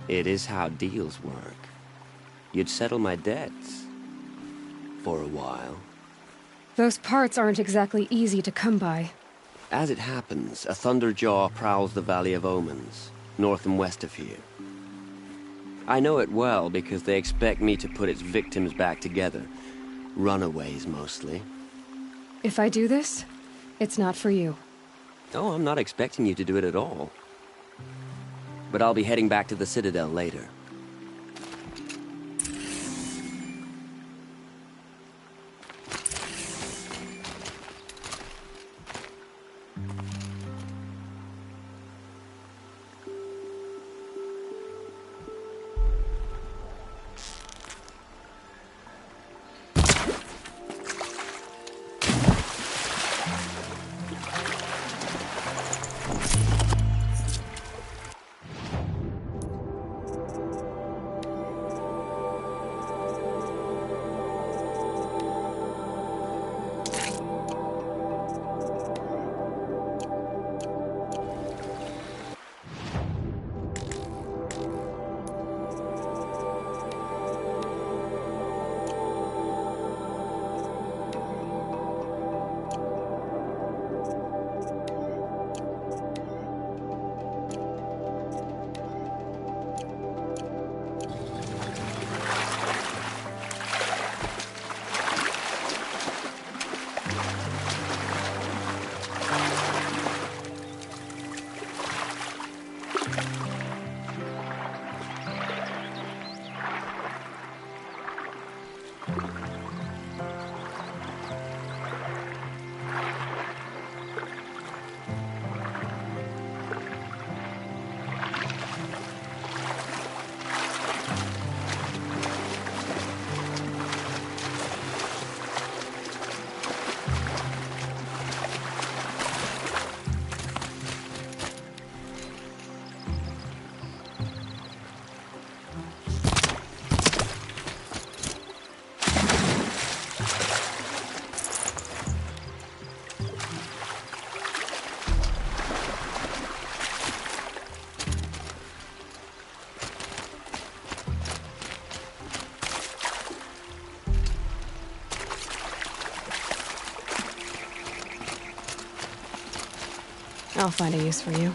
It is how deals work. You'd settle my debts. For a while. Those parts aren't exactly easy to come by. As it happens, a Thunderjaw prowls the Valley of Omens, north and west of here. I know it well because they expect me to put its victims back together. Runaways, mostly. If I do this, it's not for you. Oh, I'm not expecting you to do it at all. But I'll be heading back to the Citadel later. I'll find a use for you.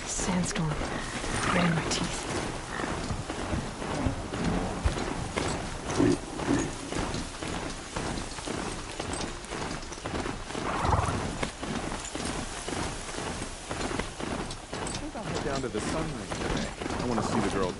Sandstorm. Right in my teeth. I think I'll head down to the sunrise today. I want to see the girls.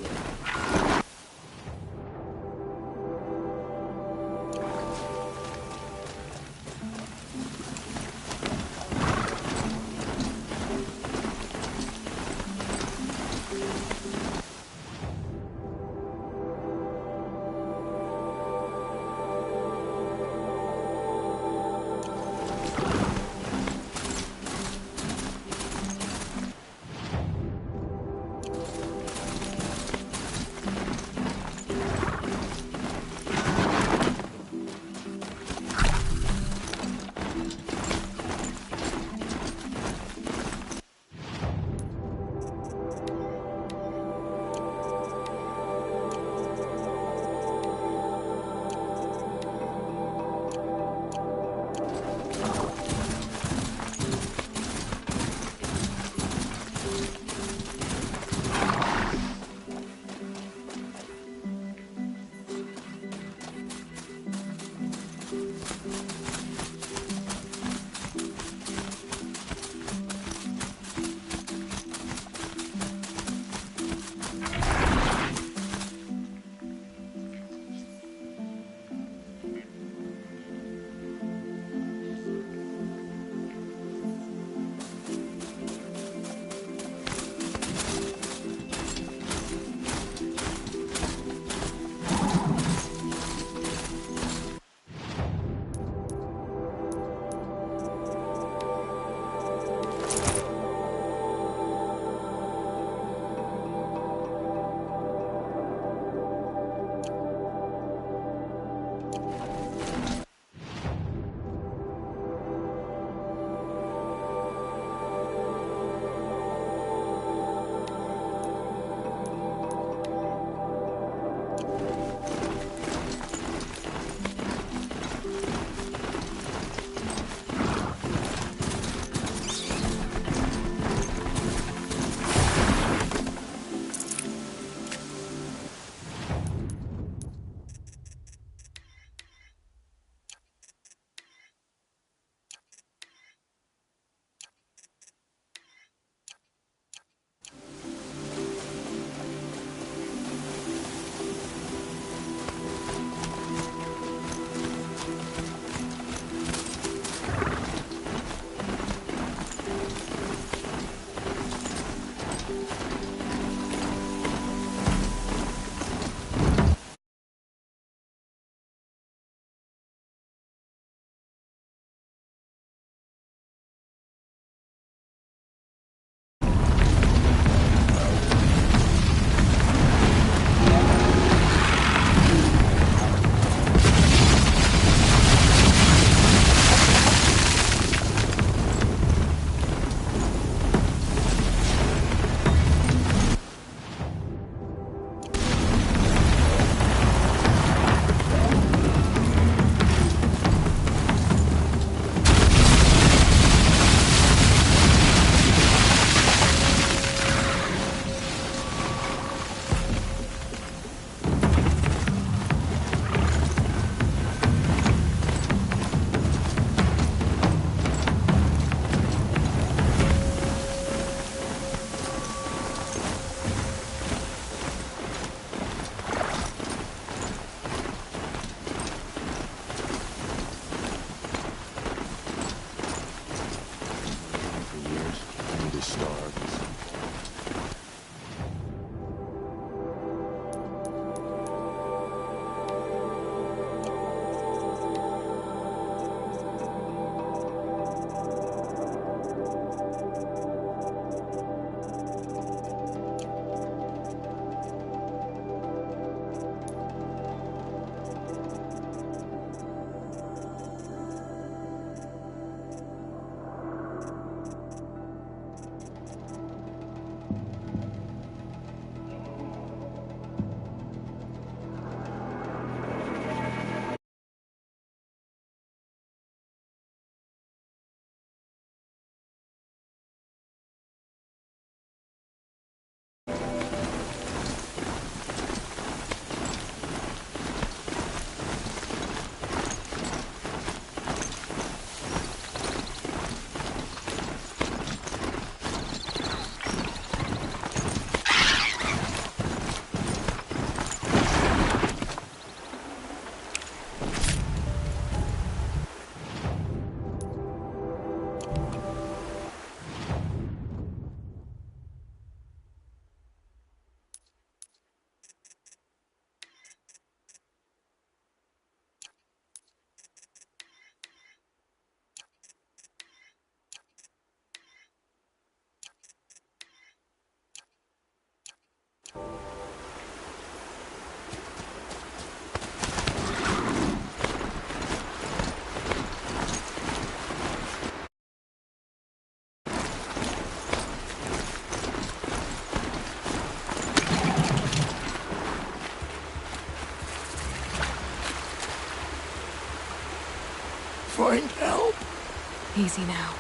Easy now.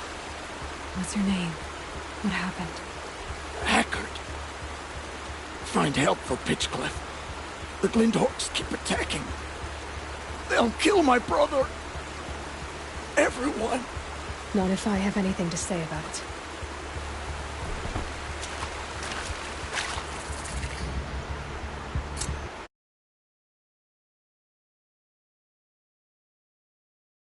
What's your name? What happened? Hackard. Find help for Pitchcliff. The Glinthawks keep attacking. They'll kill my brother. Everyone. Not if I have anything to say about it.